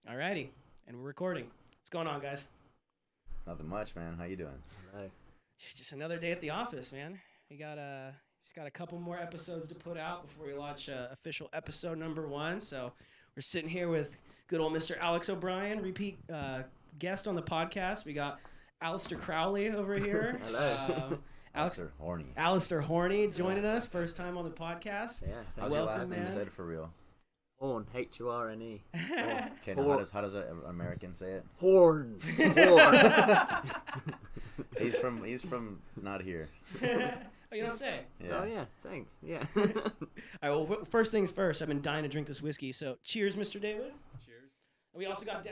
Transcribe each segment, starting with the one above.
Alrighty, and we're recording. What's going on, guys? Nothing much, man. How you doing? Hello. Just another day at the office, man. We got just got a couple more episodes to put out before we launch official episode number 1. So we're sitting here with good old Mr. Alex O'Brien, repeat guest on the podcast. We got Alistair Crowley over here. Hello. Alistair Horne. Alistair Horne joining us, first time on the podcast. Yeah. How's Welcome, your last name man. said for real? Horne. H-U-R-N-E. Okay, now how does an American say it? Horne. Horne. He's from not here. Oh, you don't say. Yeah. Oh yeah. Thanks. Yeah. All right, well, first things first. I've been dying to drink this whiskey, so cheers, Mr. David. Cheers. And we also got,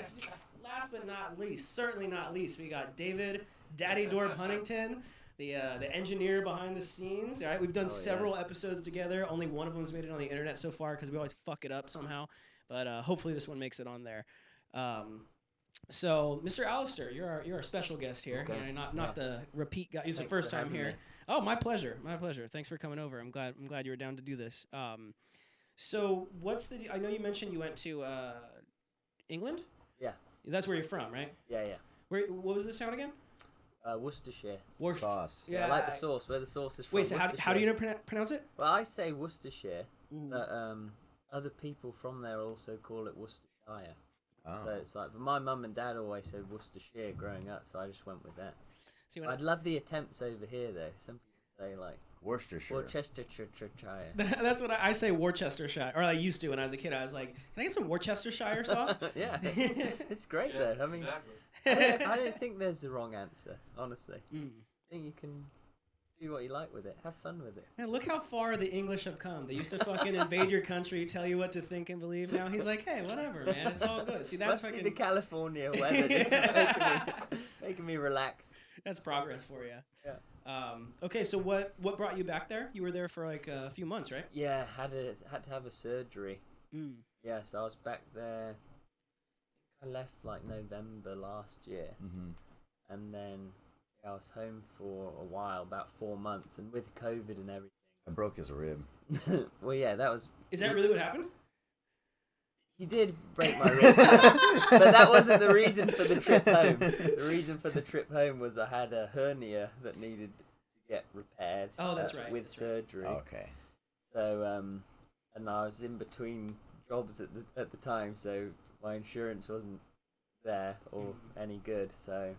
last but not least, certainly not least, we got David, Daddy Dorp Huntington, the engineer behind the scenes. All right, we've done several episodes together. Only one of them's made it on the internet so far because we always fuck it up somehow. But hopefully this one makes it on there. So, Mr. Alistair, you're our special guest here. Okay. You know, not the repeat guy. It's the Thanks first for time having here. me. Oh, my pleasure. My pleasure. Thanks for coming over. I'm glad you were down to do this. So, I know you mentioned you went to England? Yeah. That's where you're from, right? Yeah. What was this town again? Worcestershire. Sauce. Yeah, I like the sauce. Where the sauce is from. Wait, so how do you pronounce it? Well, I say Worcestershire, but other people from there also call it Worcestershire. Oh. So it's like, but my mum and dad always said Worcestershire growing up, so I just went with that. See, I'd love the attempts over here though. Some people say like Worcestershire. Worcestershire. That's what I say, Worcestershire, or I used to when I was a kid. I was like, can I get some Worcestershire sauce? Yeah, it's great though. I mean, Exactly. I don't think there's a wrong answer, honestly. Mm. I think you can do what you like with it. Have fun with it. Man, look how far the English have come. They used to fucking invade your country, tell you what to think and believe. Now he's like, hey, whatever, man. It's all good. See, that's Must be fucking the California weather just making me relaxed. that's progress for you. Yeah. Okay, so what brought you back there? You were there for like a few months, right? Yeah, had to have a surgery. Mm. Yeah, so I was back there. I left like November last year, and then I was home for a while, about 4 months, and with COVID and everything. I broke his rib. Well, yeah, that was. Is that really what happened? He did break my ribs, but that wasn't the reason for the trip home. The reason for the trip home was I had a hernia that needed to get repaired. Oh, that's right. With That's right. surgery. Okay. So, and I was in between jobs at the time, so my insurance wasn't there or any good. So,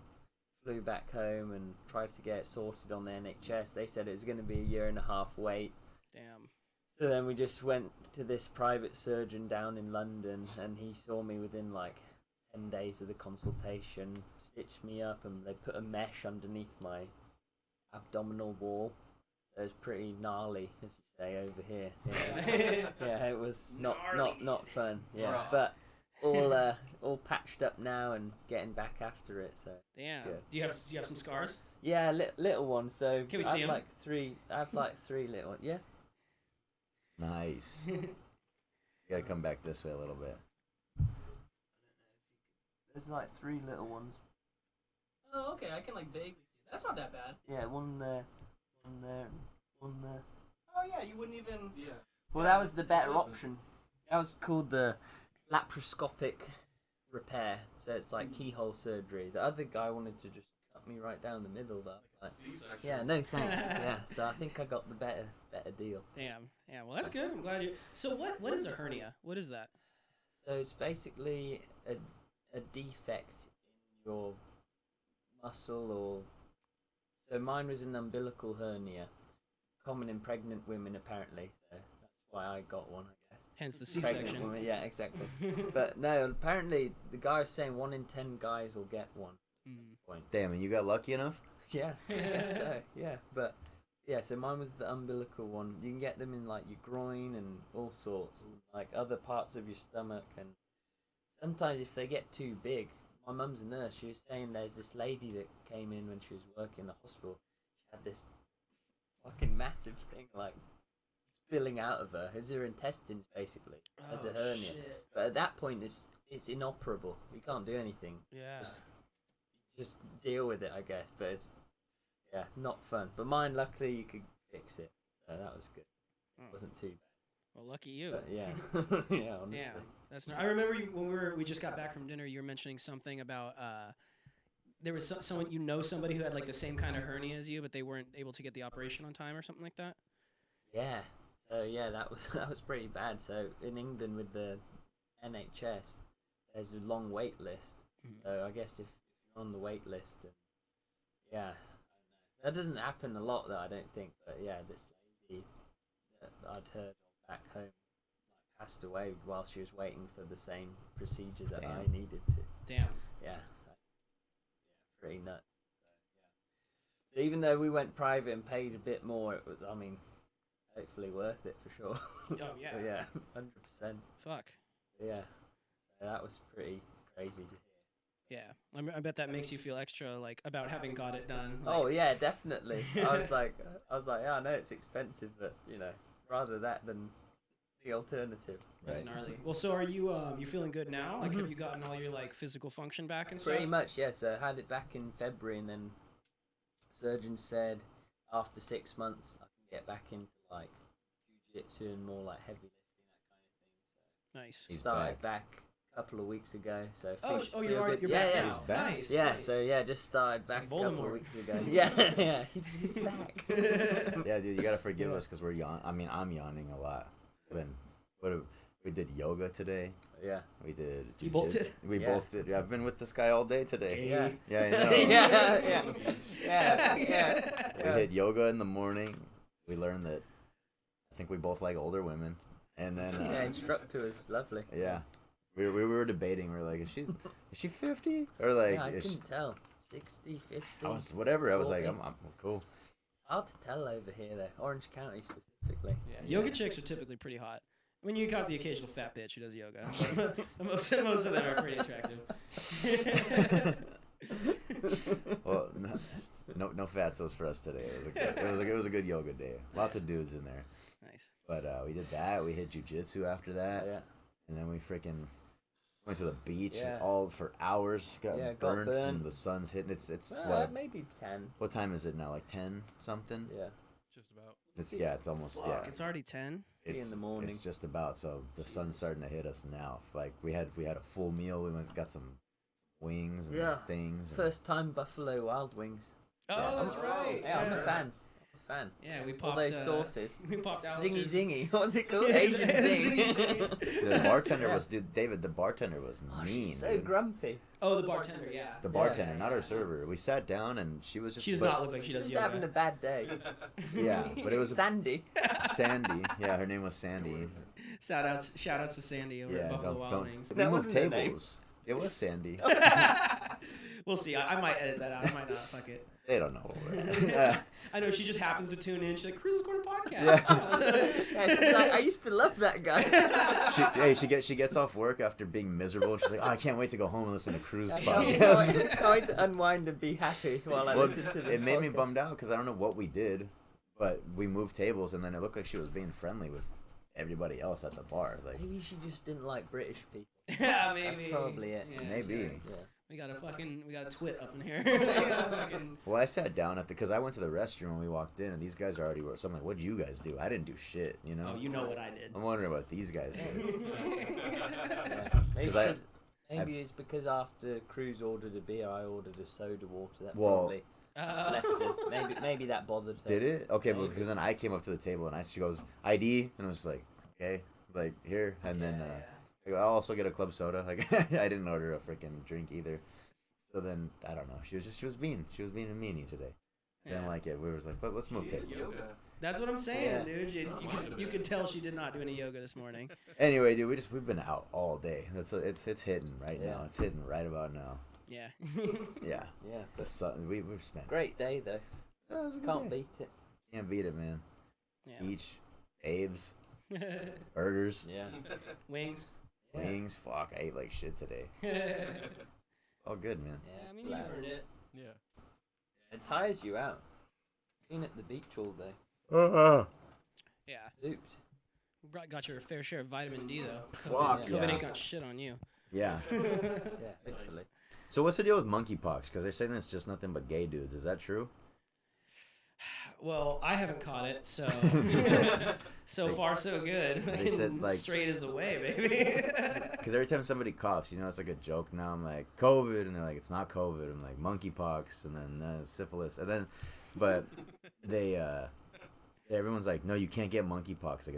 flew back home and tried to get it sorted on the NHS. They said it was going to be a 1.5 year wait. Damn. So then we just went to this private surgeon down in London, and he saw me within like 10 days of the consultation, stitched me up, and they put a mesh underneath my abdominal wall. So it was pretty gnarly, as you say over here. Yeah, it was not fun. Yeah, Bruh. but all patched up now and getting back after it. So Damn. Good. Do you have some scars? yeah, little ones. So Can we I see have 'em? like three. I have like 3 little ones. Yeah. Nice. You gotta come back this way a little bit. There's like 3 little ones. Oh, okay. I can like vaguely see. That's not that bad. Yeah, one there, one there, one there. Oh yeah, you wouldn't even. Yeah. Well, that was the better option. That was called the laparoscopic repair. So it's like keyhole surgery. The other guy wanted to just cut me right down the middle. That was like, C-section. yeah, no thanks. Yeah, so I think I got the better deal. Damn. Yeah. Well, that's good. I'm glad you. So what is a hernia? What is that? So it's basically a defect in your muscle or. So mine was an umbilical hernia, common in pregnant women apparently. So that's why I got one, I guess. Hence the Pregnant C-section. woman, yeah, exactly. But no, apparently the guy was saying 1 in 10 guys will get one. Point. Damn, and you got lucky enough? Yeah, I guess so. Yeah, but yeah, so mine was the umbilical one. You can get them in like your groin and all sorts, and, like other parts of your stomach, and sometimes if they get too big. My mum's a nurse. She was saying there's this lady that came in when she was working in the hospital. She had this fucking massive thing like spilling out of her. It's her intestines basically as a hernia. Shit. But at that point, it's inoperable. You can't do anything. Yeah. Just deal with it, I guess. But it's not fun. But mine, luckily, you could fix it, so that was good. It wasn't too bad. Well, lucky you. But yeah, yeah, honestly. Yeah, that's. I remember when we just got back from dinner. You were mentioning something about there was someone somebody who had like the same kind of hernia as you, but they weren't able to get the operation on time or something like that. Yeah. So yeah, that was pretty bad. So in England with the NHS, there's a long wait list. So I guess if you're on the wait list, yeah, that doesn't happen a lot though, I don't think. But yeah, this lady that I'd heard of back home passed away while she was waiting for the same procedure that I needed to. Damn. Yeah, that's pretty nuts. So even though we went private and paid a bit more, it was, hopefully worth it for sure. Oh yeah. But yeah, 100%. Fuck. Yeah, so that was pretty crazy to hear. Yeah, I bet that makes you feel extra like about having got it done. Like, Oh yeah, definitely. I was like, yeah, I know it's expensive, but rather that than the alternative. that's gnarly. Well, so are you you feeling good now? Like, have you gotten all your like physical function back and stuff? Pretty much, yeah. So I had it back in February, and then surgeon said after 6 months I can get back into like jiu-jitsu and more like heavy lifting, that kind of thing. So Nice. started back a couple of weeks ago. So Oh, feel you're good. back yeah, now. He's back. Nice. Yeah, nice. so yeah, just started back Like a couple Voldemort. of weeks ago. Yeah, he's back. Yeah, dude, you gotta forgive us because we're I'm yawning a lot. We did yoga today. Yeah. We did. You both jujitsu. did? We Yeah. both did. I've been with this guy all day today. Yeah. Yeah, I know. yeah. We did yoga in the morning. We learned that I think we both like older women, and then Yeah, instructor was lovely. yeah, we were debating. We were like, is she 50 or like Yeah, I is she, couldn't tell. 60, 50. I was whatever. I was like, 40. I'm cool. Hard to tell over here though. Orange County specifically. Yeah, yoga chicks are typically pretty hot. I mean, you got the occasional fat bitch who does yoga. most of them are pretty attractive. Well, no fatsos for us today. It was a good yoga day. Lots of dudes in there. Nice. But we did that. We hit jujitsu after that, Yeah. and then we freaking went to the beach Yeah. all for hours. Got burnt, burnt. and the sun's hitting. It's what? Maybe 10. What time is it now? Like 10 something. Yeah. Just about. It's almost Fuck, it's already 10. 3 in the morning. It's just about. So the sun's starting to hit us now. Like we had a full meal. We got some wings and things. And First time Buffalo Wild Wings. Oh, that's right. Yeah, I'm a fan. Yeah, we All popped those sauces. We popped Zingy Alistair's. zingy. What was it called? Yeah, Asian Zingy zing. the bartender Yeah. was David. The bartender was Oh, mean. she's so dude. grumpy. Oh, the bartender. Yeah. The bartender, not our server. We sat down and she was just. She does but- not look like she does She's yoga. having a bad day. Yeah, but it was Sandy. Sandy. Yeah, her name was Sandy. Shout outs to Sandy over at Yeah, Buffalo Wild don't. Wings. We That moved wasn't her name. tables. It was Sandy. We'll see. I might edit that out. I might not. Fuck it. They don't know where we're at. I know she just happens to tune in. She's like, Cruz's Corner podcast. Yeah, she's like, I used to love that guy. She gets off work after being miserable and she's like, oh, I can't wait to go home and listen to Cruz I podcast. can't wait to unwind and be happy while I Well, listen to this. it made me podcast. bummed out because I don't know what we did, but we moved tables and then it looked like she was being friendly with everybody else at the bar. Like Maybe she just didn't like British people. Yeah, maybe. That's probably it. Yeah, maybe. Yeah. We got a twit up in here. Fucking- Well, I sat down because I went to the restroom when we walked in and these guys already were. So I'm like, what'd you guys do? I didn't do shit, you know. Oh, you know what I did. I'm wondering what these guys did. Yeah. Maybe, 'Cause it's because after Cruz ordered a beer, I ordered a soda water. That Well- probably left her. Maybe that bothered her. Did it? Okay, Maybe. because then I came up to the table and she goes ID and I was like, okay, like here, and then I go, I'll also get a club soda. Like I didn't order a freaking drink either. So then I don't know. She was being a meanie today. I didn't Yeah. like it. We was like, let's move tables. That's what I'm saying, Yeah. dude. You can tell she did not do any yoga this morning. Anyway, dude, we've been out all day. It's hitting right Yeah. now. It's hitting right about now. Yeah. Yeah. Yeah. The sun. We've spent. Great day though. Yeah, it was a good Can't day. beat it. Can't beat it, man. Yeah. Beach, Abe's, burgers, Yeah. Wings. wings. Fuck, I ate like shit today. All good, man. I mean, you earned it. Yeah. It tires you out. Being at the beach all day. Yeah. Looped. Got your fair share of vitamin D though. Fuck, COVID yeah. ain't got shit on you. Yeah. Yeah, hopefully. So what's the deal with monkeypox? Because they're saying it's just nothing but gay dudes. Is that true? Well, I haven't caught it, so so far so good. They said, like, straight is the way, baby. Because every time somebody coughs, it's like a joke now. I'm like, COVID, and they're like, it's not COVID. I'm like, monkeypox, and then syphilis, and then, but they, everyone's like, no, you can't get monkeypox. Like,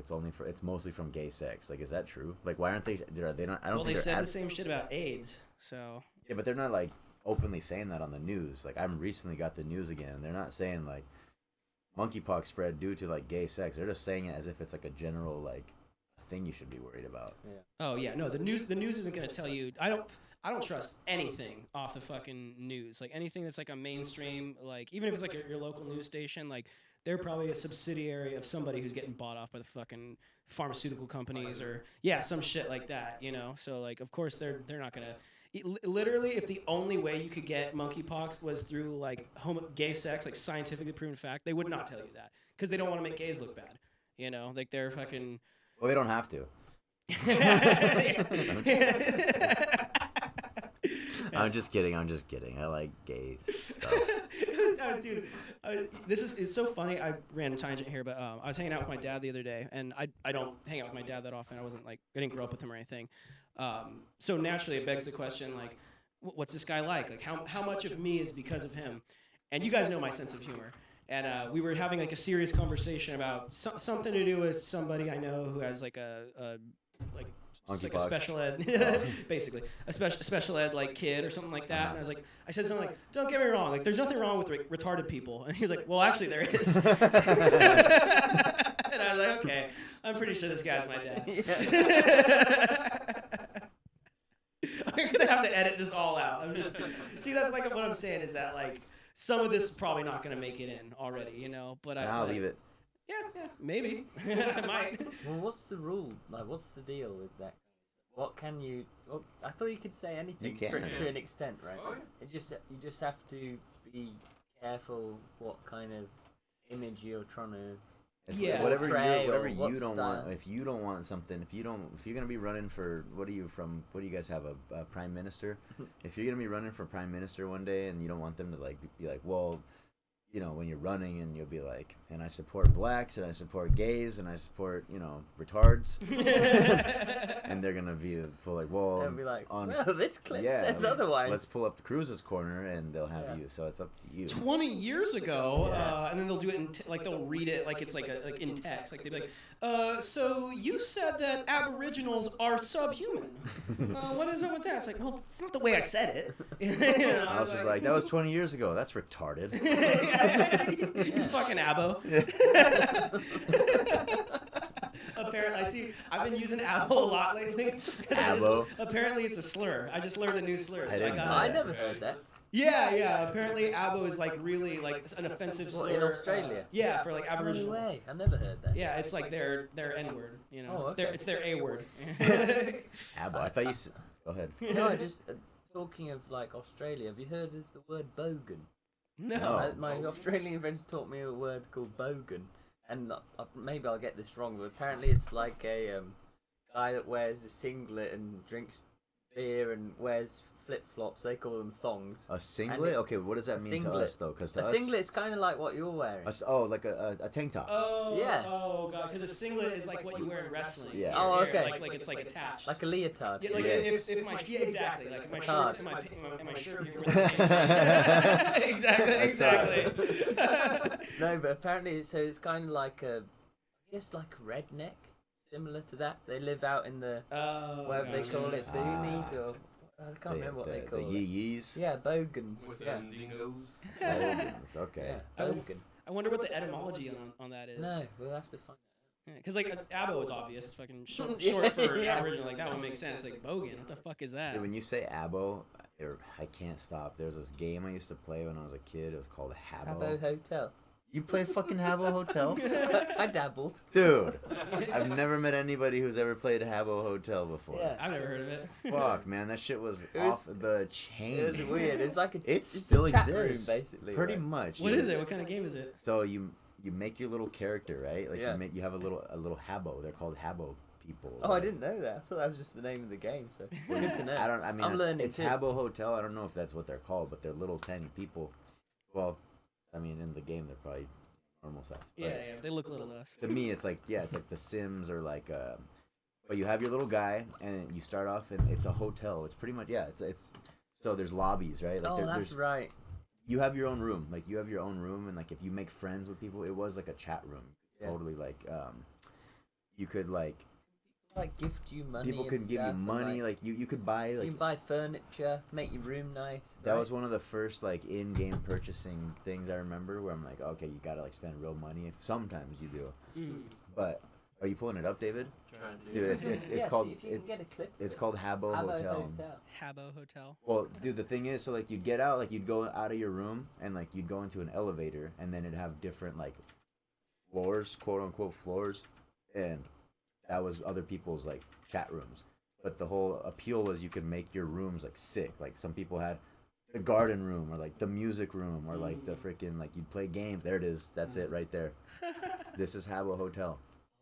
it's mostly from gay sex. Like, is that true? Like, why aren't they? Are they not? I don't well, think they they're said the same shit about AIDS, so. Yeah, but they're not like openly saying that on the news. Like, I recently got the news again, and they're not saying like monkeypox spread due to like gay sex. They're just saying it as if it's like a general like thing you should be worried about. Yeah. Oh yeah, no, the news isn't gonna tell you. I don't trust anything off the fucking news. Like anything that's like a mainstream, like even if it's like your local news station, like they're probably a subsidiary of somebody who's getting bought off by the fucking pharmaceutical companies or some shit like that. So like of course they're not gonna. Literally, if the only way you could get monkeypox was through like gay sex, like scientifically proven fact, they would not tell you that because they don't want to make gays look bad. Like they're fucking. Well, they don't have to. I'm just kidding. I like gay stuff. Dude, it's so funny. I ran a tangent here, but I was hanging out with my dad the other day, and I don't hang out with my dad that often. I didn't grow up with him or anything. So naturally, it begs the question, like, what's this guy like? Like, how much of me is because of him? And you guys know my sense of humor. And we were having like a serious conversation about something to do with somebody I know who has like a special ed, basically a special ed like kid or something like that. And I said something like, "Don't get me wrong, like there's nothing wrong with retarded people." And he was like, "Well, actually, there is." And I was like, "Okay, I'm pretty sure this guy's my dad." I'm gonna have to edit this all out. See, that's like what I'm saying is that like. Some of this is probably not going to make it in already, but I'll leave it. Yeah, maybe. I might. Well, what's the rule? Like, what's the deal with that? What can you? Well, I thought you could say anything to an extent, right? Oh, You just have to be careful what kind of image you're trying to. Yeah. Whatever portray you or don't style. want. If you don't want something, if you're gonna be running for, what do you guys have, a prime minister? If you're gonna be running for prime minister one day and you don't want them to like be like, well, when you're running and you'll be like, and I support blacks and I support gays and I support retards, and they're gonna be like, well, They'll be like, well, this clip says like, otherwise. let's pull up Cruz's corner and they'll have you. So it's up to you. 20 years ago, and then they'll do it in they'll read it like it's like in text. Like they'd be like, so you said that Aboriginals are subhuman. What is up with that? It's like, well, it's not the way I said it. I was just like, that was 20 years ago. That's retarded. You fucking abo. Apparently, I've been using abo a lot lately. Abo? Apparently, it's a slur. I just learned a new slur. So I never heard that. Yeah. Apparently, abo is like really like an offensive slur. In Australia? Yeah, for like No Aboriginal. way. I never heard that. Yeah, it's like their N word. Oh, It's their A word. Abo. I thought you said. Go ahead. No, just talking of like Australia. Have you heard of the word bogan? No. My Australian friends taught me a word called bogan, and maybe I'll get this wrong, but apparently it's like a guy that wears a singlet and drinks beer and wears flip-flops. They call them thongs. A singlet? Okay, what does that mean to us though? Because a singlet is kind of like what you're wearing. Like a tank top. Oh, Yeah. Oh god, because a singlet is like what you wear in wrestling. Yeah. Oh, okay. Like it's like attached. Like a leotard. Yeah, like Yes. if my exactly like if my Card. shorts and my shirt here were the same. exactly. No, but apparently it's kind of like I guess like redneck, similar to that. They live out in the whatever they call it, boonies or I can't remember what they call it. The yee-yees? Yeah, bogans. With Yeah. dingoes. Bogans, okay. Yeah, bogan. I wonder what the etymology on that is. No, we'll have to find Because like abo is obvious. It's fucking short for Yeah. Aboriginal. Like that would make sense. Like bogan. What the fuck is that? Yeah, when you say abo, I can't stop. There was this game I used to play when I was a kid. It was called Habbo. Habbo Hotel. You play fucking Habbo Hotel? I dabbled. Dude, I've never met anybody who's ever played Habbo Hotel before. Yeah. I've never heard of it. Fuck, man, that shit was It off was- the chain. It was weird. It's like It still a chat exists, room, basically. pretty right? much. What is it? What kind of game is it? So you make your little character, right? Like Yeah. you have a little Habbo. They're called Habbo people. Oh, I didn't know that. I thought that was just the name of the game. So good to know. I'm learning it's too. Habbo Hotel. I don't know if that's what they're called, but they're little tiny people. Well, I mean, in the game they're probably normal size. Yeah, they look little to us. To me, it's like The Sims or like. But you have your little guy, and you start off, and it's a hotel. It's pretty much it's. So there's lobbies, right? Like that's right. You have your own room. Like you have your own room, and like if you make friends with people, it was like a chat room. Yeah. Totally like you could like gift you money. people could give you money. Like you could buy like you can buy furniture, make your room nice. that right? was one of the first like in-game purchasing things I remember where I'm like, okay, you gotta like spend real money. Sometimes you do, but are you pulling it up, David? Dude, it's called see if you can get a clip it's of it. called Habbo Hotel. Habbo Hotel. Well, dude, the thing is, so like you'd get out, like you'd go out of your room, and like you'd go into an elevator, and then it'd have different like floors, quote unquote floors, and that was other people's like chat rooms. But the whole appeal was you could make your rooms like sick. Like some people had the garden room, or like the music room, or like the freaking like you'd play games. There it is. That's it right there. This is Habbo Hotel.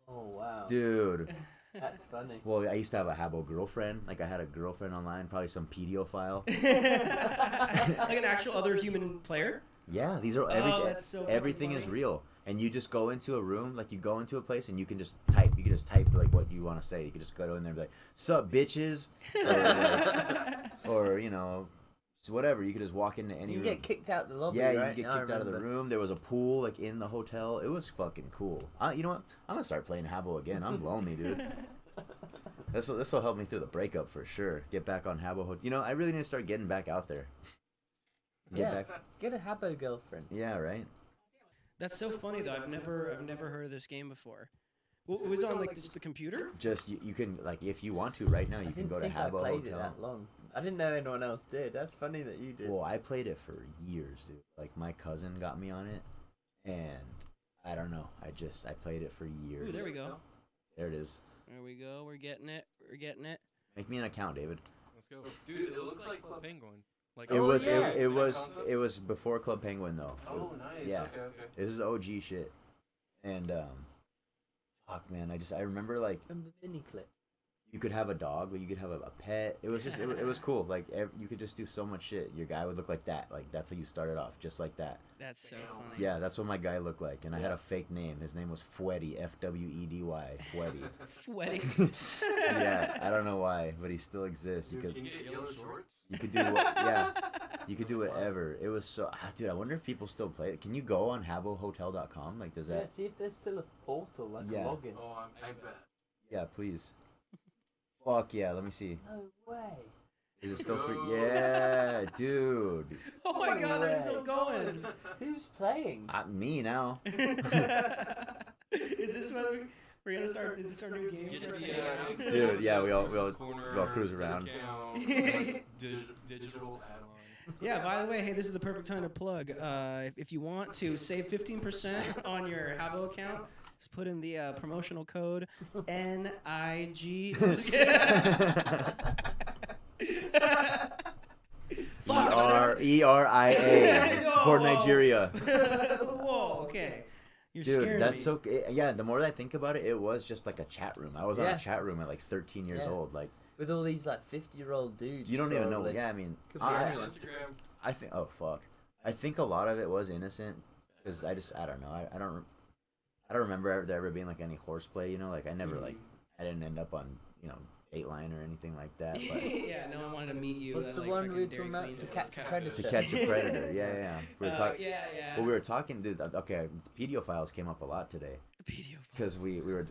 Oh wow, Dude. that's funny. Well, I used to have a Habbo girlfriend. Like I had a girlfriend online, probably some pedophile. Like an actual other human player? Yeah, these are that's so everything fucking is funny. real. And you just go into a room, like you go into a place and you can just type. You can just type like what you want to say. You can just go in there and be like, "Sup, bitches," or you know, so whatever. You could just walk into any You room. get kicked out the lobby, Yeah, right? you get I kicked out of the remember. room. There was a pool like in the hotel. It was fucking cool. You know what? I'm gonna start playing Habbo again. I'm lonely, dude. This will help me through the breakup for sure. Get back on Habbo Hotel. You know, I really need to start getting back out there. Get a Habbo girlfriend. Yeah, right. That's so funny though. I've never heard of this game before. Well, it was on like just the computer. Just you can like if you want to right now you I can didn't go to think I Habbo played it Hotel. that long. I didn't know anyone else did. That's funny that you did. Well, I played it for years, dude. Like my cousin got me on it, and I don't know. I played it for years. Ooh, there we go. There it is. There we go. We're getting it. We're getting it. Make me an account, David. Let's go, dude. It looks like Club Penguin. Like It was yeah. it was before Club Penguin though. Oh, nice. Yeah. Okay. This is OG shit, and fuck man, I remember like Remember mini clip? you could have a dog, but you could have a pet. It was just it was cool. Like you could just do so much shit. Your guy would look like that. Like that's how you started off, just like that. That's so funny. Yeah, that's what my guy looked like, and I had a fake name. His name was Fweddy, Fwedy, Fweddy. Sweaty. Yeah, I don't know why, but he still exists. You Dude, could can you get yellow shorts? you could do yeah, you could do whatever. It was so dude. I wonder if people still play it. Can you go on HabboHotel.com? Like, does Yeah, that? see if there's still a portal, like Yeah. a login. Oh, I bet. Yeah, please. Fuck yeah, let me see. No way. Is it still free? Yo. Yeah, dude. Oh my God, they're still going. Who's playing? Me now. Is this when we're gonna start? Is this our new game? Get for us? the Dude, yeah, we all corner, cruise around. discount, digital add-on. Yeah, by the way, hey, this is the perfect time to plug. If you want to save 15% on your Habbo account, just put in the promotional code NIG. ERIA. Support Nigeria. Whoa, okay. You're Dude, scaring that's me. so. Yeah, the more I think about it, it was just like a chat room. I was on Yeah. a chat room at like 13 years Yeah. old. Like, With all these like 50-year-old dudes. you don't even know. probably. Yeah, I mean, Could be I, anyone. Instagram. I think. Oh fuck. I think a lot of it was innocent because I don't know. I don't remember there ever being like any horseplay. You know, like I never like I didn't end up on Dateline or anything like that. But Yeah, no one wanted to meet you. What's at, the like, one fucking we were Dairy talking about? Queen To or- catch a predator. to catch a predator. Yeah. We were talking. Yeah. Well, we were talking. Dude, okay, pedophiles came up a lot today Pedophiles. because we were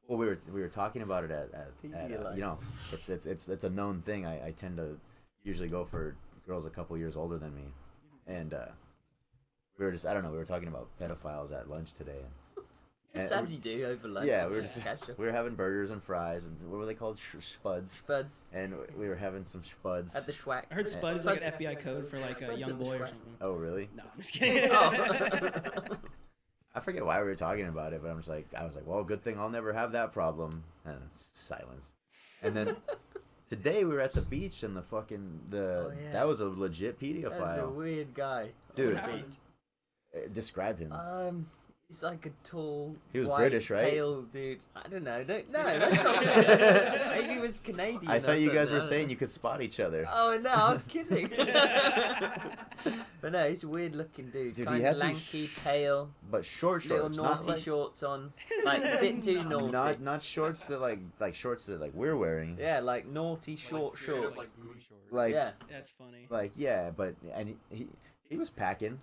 well we were talking about it at Pedialyte. it's a known thing. I tend to usually go for girls a couple years older than me, and we were just I don't know we were talking about pedophiles at lunch today. Just And- as you do over lunch. yeah, we were just Catch up. we were having burgers and fries and what were they called spuds, Spuds and we were having some spuds. at the schwack. I heard Spud is like an Spuds- FBI code for like a Spuds young at the boy or Schwack. something. Oh really? No, I'm just kidding. Oh. I forget why we were talking about it, but I was like, well, good thing I'll never have that problem. And silence. And then today we were at the beach and Oh, yeah. that was a legit That's a pedophile. weird guy. Dude. What happened? Describe him. He's like a tall, He was white, British, right? pale dude. I don't know. No, let's not say that. Maybe he was Canadian. I or thought you guys something, were I don't saying know. you could spot each other. Oh no, I was kidding. But no, he's a weird looking dude. Dude, he Kind had of these lanky, pale, But short little shorts, not naughty like, shorts on. Like a bit too naughty. not shorts that like shorts that like we're wearing. Yeah, like naughty short Straight up, shorts. like booty shorts. Like Yeah. That's funny. like yeah, but and he was packing.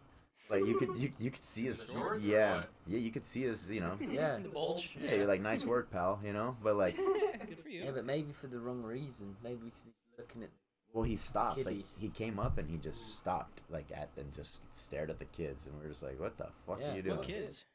Like you could see his Shorts or yeah what? yeah you could see his Yeah. The bulge. yeah you're like nice work pal but like Good for you. Yeah, but maybe for the wrong reason. Maybe because he's looking at. well he stopped like Kiddies. he came up and he just stopped like at and just stared at the kids and we were just like what the fuck Yeah. are you doing? What kids?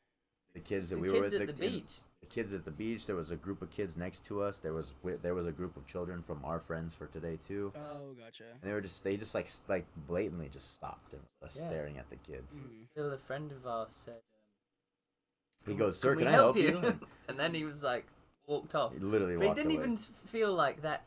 The kids The that we kids were with at the beach. the kids at the beach. There was a group of kids next to us. There was a group of children from our friends for today too. Oh, gotcha. And they just like blatantly just stopped and was Yeah. staring at the kids. Mhm. Till a friend of ours said, He goes, "Sir, we can I help you?" And then he was like, walked off. He literally But he walked didn't away. even feel like that.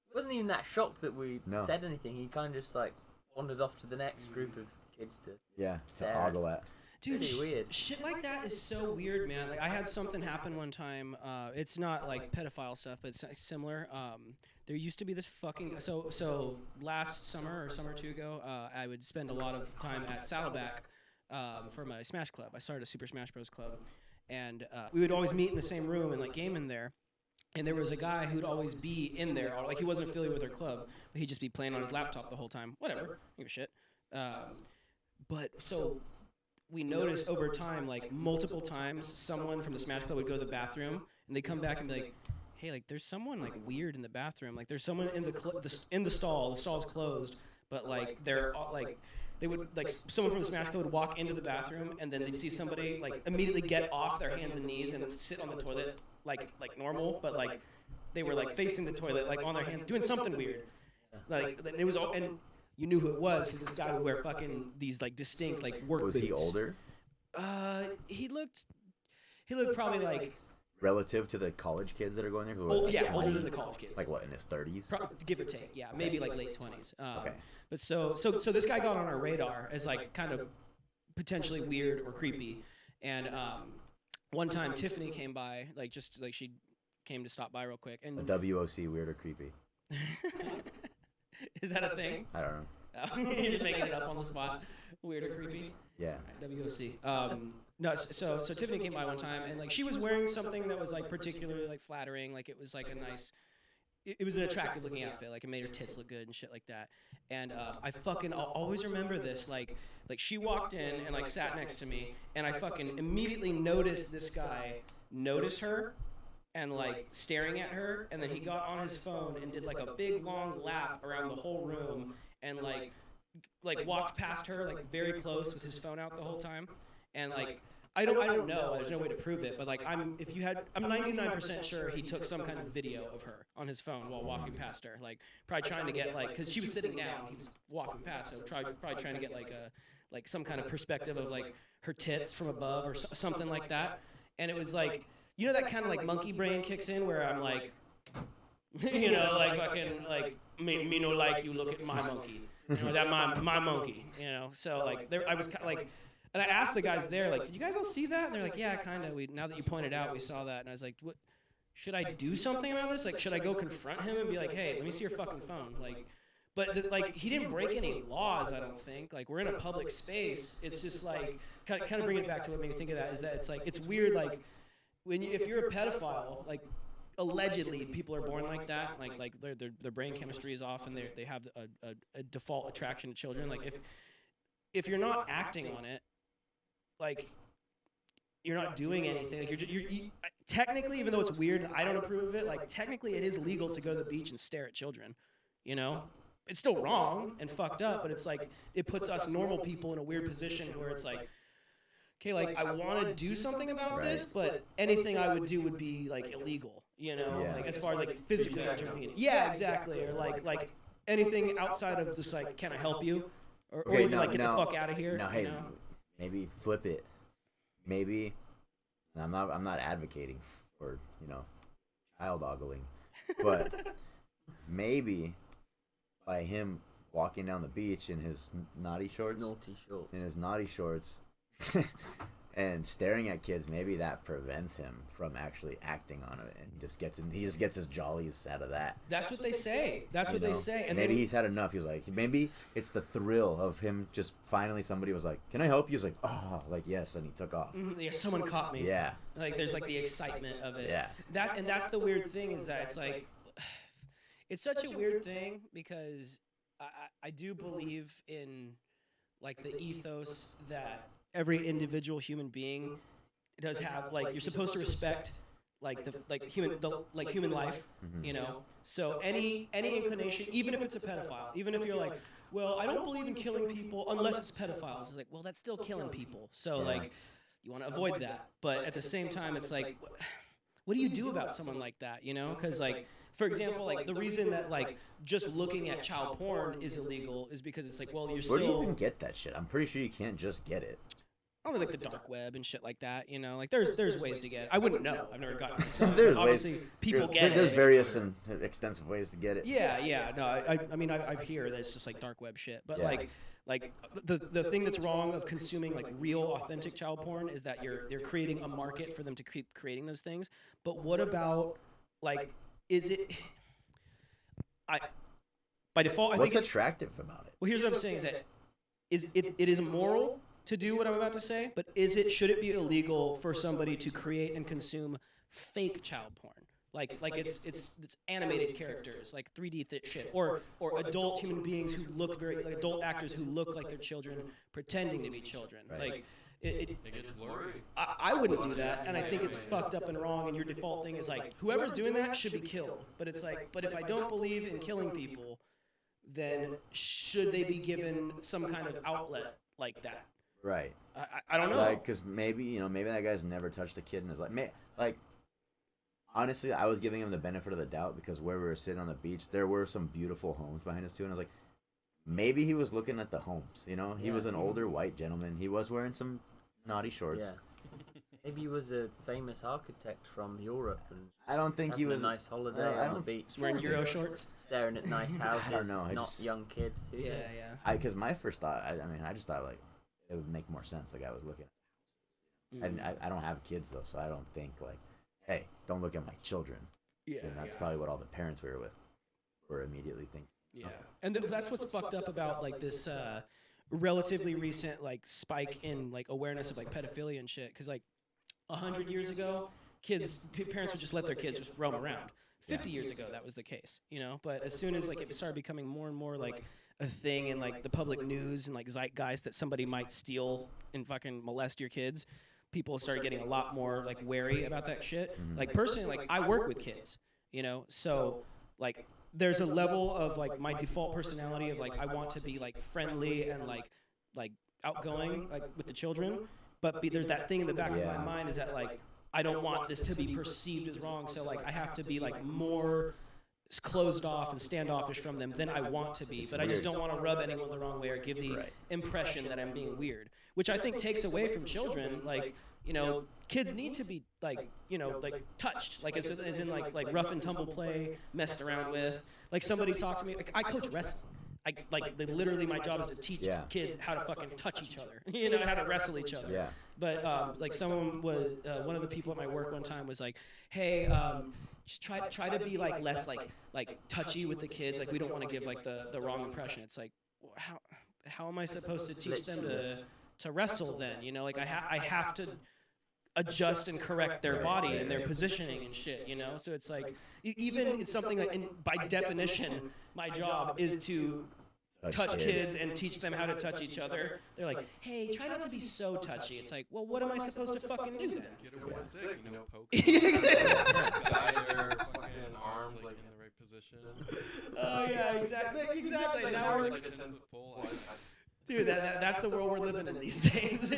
He wasn't even that shocked that we No. said anything. He kind of just like wandered off to the next group of kids to. Yeah, to Stare. ogle at. Dude, Pretty weird. shit like that is so weird, man. Like I had something happen one time. It's not like pedophile stuff, but it's similar. There used to be this fucking so last summer or summer or two ago, I would spend a lot of time at Saddleback for my Smash Club. I started a Super Smash Bros. Club, and we would always meet in the same room and like game in there. And there was a guy who'd always be in there, or like he wasn't affiliated with our club, but he'd just be playing on his laptop the whole time. Whatever, don't give a shit. But so we noticed over time, like multiple times, someone from the Smash Club would go to the bathroom, and they'd come back and be like, "Hey, like there's someone like weird in the bathroom. Like there's someone in the stall. The stall's closed, but like they're like." They would like someone from the Smash Club would walk into the bathroom and then they'd see somebody like immediately get off their hands and knees and sit on the toilet like normal, but like they were like facing the toilet like on their hands doing something weird. Like it was all, and you knew who it was because this guy would wear fucking these like distinct like work Was boots. he older He looked probably like relative to the college kids that are going there? Who are, oh like, yeah, older 20? than the college kids. Like what, in his 30s? Give or take, yeah, maybe like late 20s. Okay. But so this guy got on our radar as like kind of potentially weird or creepy, and one time Tiffany came by, like just like she came to stop by real quick, and A WOC, weird or creepy? is that a thing? I don't know. Oh, you're just making it up on the spot. Weird or creepy? Yeah. WOC. No, so Tiffany came by one time, and like she was wearing something that was like particularly like flattering, like it was like a nice. It was an attractive looking outfit, like it made her tits look good and shit like that. And I'll always remember this, like she walked in and like sat next to me, and I fucking immediately noticed this guy notice her, and like staring at her, and then he got on his phone and did like a big long lap around the whole room, and like walked past her like very close with his phone out the whole time, and like. I don't know. There's no way to prove it, but like I'm 99% sure he took some kind of video of her on his phone while walking past her, like probably trying to get like because she was sitting down, he was walking past, so probably trying to get like some kind of perspective of like her tits from above or something like that. And it was like that kind of like monkey brain kicks in where I'm like, like fucking like me no like you look at my monkey, that my monkey, So like there I was like. And I asked the guys there, like, did you guys all see that? And they're like, yeah, kind of. Now that you pointed out, we saw that. And I was like, what? Should I do something about this? Like, should I go confront him and be like, hey, let me see your fucking phone? Like, but like, he didn't break any laws, I don't think. Like, we're in a public space. It's just like, kind of bringing it back to what made me think of that is that it's like, it's weird, like, if you're a pedophile, like, allegedly people are born like that. Like their brain chemistry is off and they have a default attraction to children. Like, if you're not acting on it, like you're not doing anything. Like you technically, even though it's weird and I don't approve of it, like technically it is legal to go to the beach and stare at children. It's still wrong and fucked up, but it's like it puts us normal people in a weird position where it's like, okay, like I want to do something about this, but anything I would do would be like illegal. Like as far as like physically intervening. Yeah, exactly. Or like anything outside of just like, can I help you? Or even like get the fuck out of here. Now, hey, maybe flip it. Maybe, and I'm not advocating for child ogling, but maybe by him walking down the beach in his naughty shorts, and staring at kids, maybe that prevents him from actually acting on it, and he just gets his jollies out of that. That's what they say. That's what they say. And maybe then, he's had enough. He was like, maybe it's the thrill of him just finally somebody was like, "Can I help you?" He was like, "Oh, like yes," and he took off. yeah, someone caught me. Yeah. Like there's like the excitement of it. Yeah. That's the weird thing is that it's like it's such a weird thing because I do believe in like the ethos that every individual human being does have, like you're supposed to respect like human life, you know. So any inclination, even if it's a pedophile, even if you're like, well, I don't believe in killing people unless it's pedophiles. It's like, well, that's still killing people. So like, you want to avoid that. But at the same time, it's like, what do you do about someone like that? You know, because like, for example, like the reason that like just looking at child porn is illegal is because it's like, well, you're still. Where do you even get that shit? I'm pretty sure you can't just get it. Only like the dark web and shit like that, you know. Like there's ways to get it. I wouldn't know. I've never gotten it. There's obviously ways, people get it. There's various and extensive ways to get it. Yeah. No, I mean I hear that it's just like dark web shit, but like the thing that's wrong of consuming like real authentic child porn is that they're creating a market for them to keep creating those things. But what about like is it? By default, I think what's attractive about it? Well, here's what I'm saying: is it is immoral to do what I'm about to say, but should it be illegal for somebody to create and consume fake child porn? Like it's animated characters, like 3D shit, or adult human beings who look like adult actors who look like they're children pretending to be children. Right. Like It gets blurry. I wouldn't do that, and I think it's fucked up and wrong. And your default thing is like whoever's doing that should be killed. But it's like, but if I don't believe in killing people, then should they be given some kind of outlet like that? Right. I don't know. Like, because maybe that guy's never touched a kid in his life. Like, honestly, I was giving him the benefit of the doubt because where we were sitting on the beach, there were some beautiful homes behind us too, and I was like, maybe he was looking at the homes. You know, he was an older white gentleman. He was wearing some naughty shorts. Yeah. Maybe he was a famous architect from Europe and I don't think he having was a nice holiday on the beach, Wearing Euro shorts. staring at nice houses. I don't know, not young kids. Yeah. Because my first thought, I just thought like it would make more sense the guy was looking. I don't have kids though, so I don't think like, hey, don't look at my children. Yeah. And that's probably what all the parents we were with were immediately thinking. Yeah, and that's what's fucked up about like this relatively recent like spike in like awareness of like pedophilia and shit. Because like 100 years ago, parents would just let their kids just roam around. 50 years ago, that was the case, you know. But as soon as like it started becoming more and more like a thing in like the public news and like zeitgeist that somebody might steal and fucking molest your kids, people started getting a lot more like wary about that shit. Like personally, like I work with kids, you know, so like there's a level of like my default personality of like I want to be like friendly and like outgoing like with the children, but there's that thing in the back of my mind is that like I don't want this to be perceived as wrong, so like I have to be like more closed off and standoffish from them than I want to be, but I just don't want to rub anyone the wrong way or give the impression that I'm being weird, which I think takes away from children. Like, you know, kids need to be like, you know, like touched, like as in like rough and tumble play, messed around with. Like somebody talked to me, like I coach wrestling. Literally my job is to teach kids how to fucking touch each other, you know, how to wrestle each other. Yeah. But like someone was, one of the people at my work one time was like, hey, just try to be like less like touchy with the kids. Like we don't want to give like the wrong impression. It's like, how am I supposed to teach them to wrestle then? You know, like I have to adjust and correct their body and their positioning and shit, you know? So it's like, even it's something like, and by definition, my job is to touch kids and teach them how to touch each other. They're like, hey, try not to be so touchy. It's like, well, what am I supposed to fucking do then? Get a wood stick, you know, poke. Guide their fucking arms like in the right position. Oh yeah, exactly. Now we're like a 10-foot pole. dude, that's the world we're living in these days.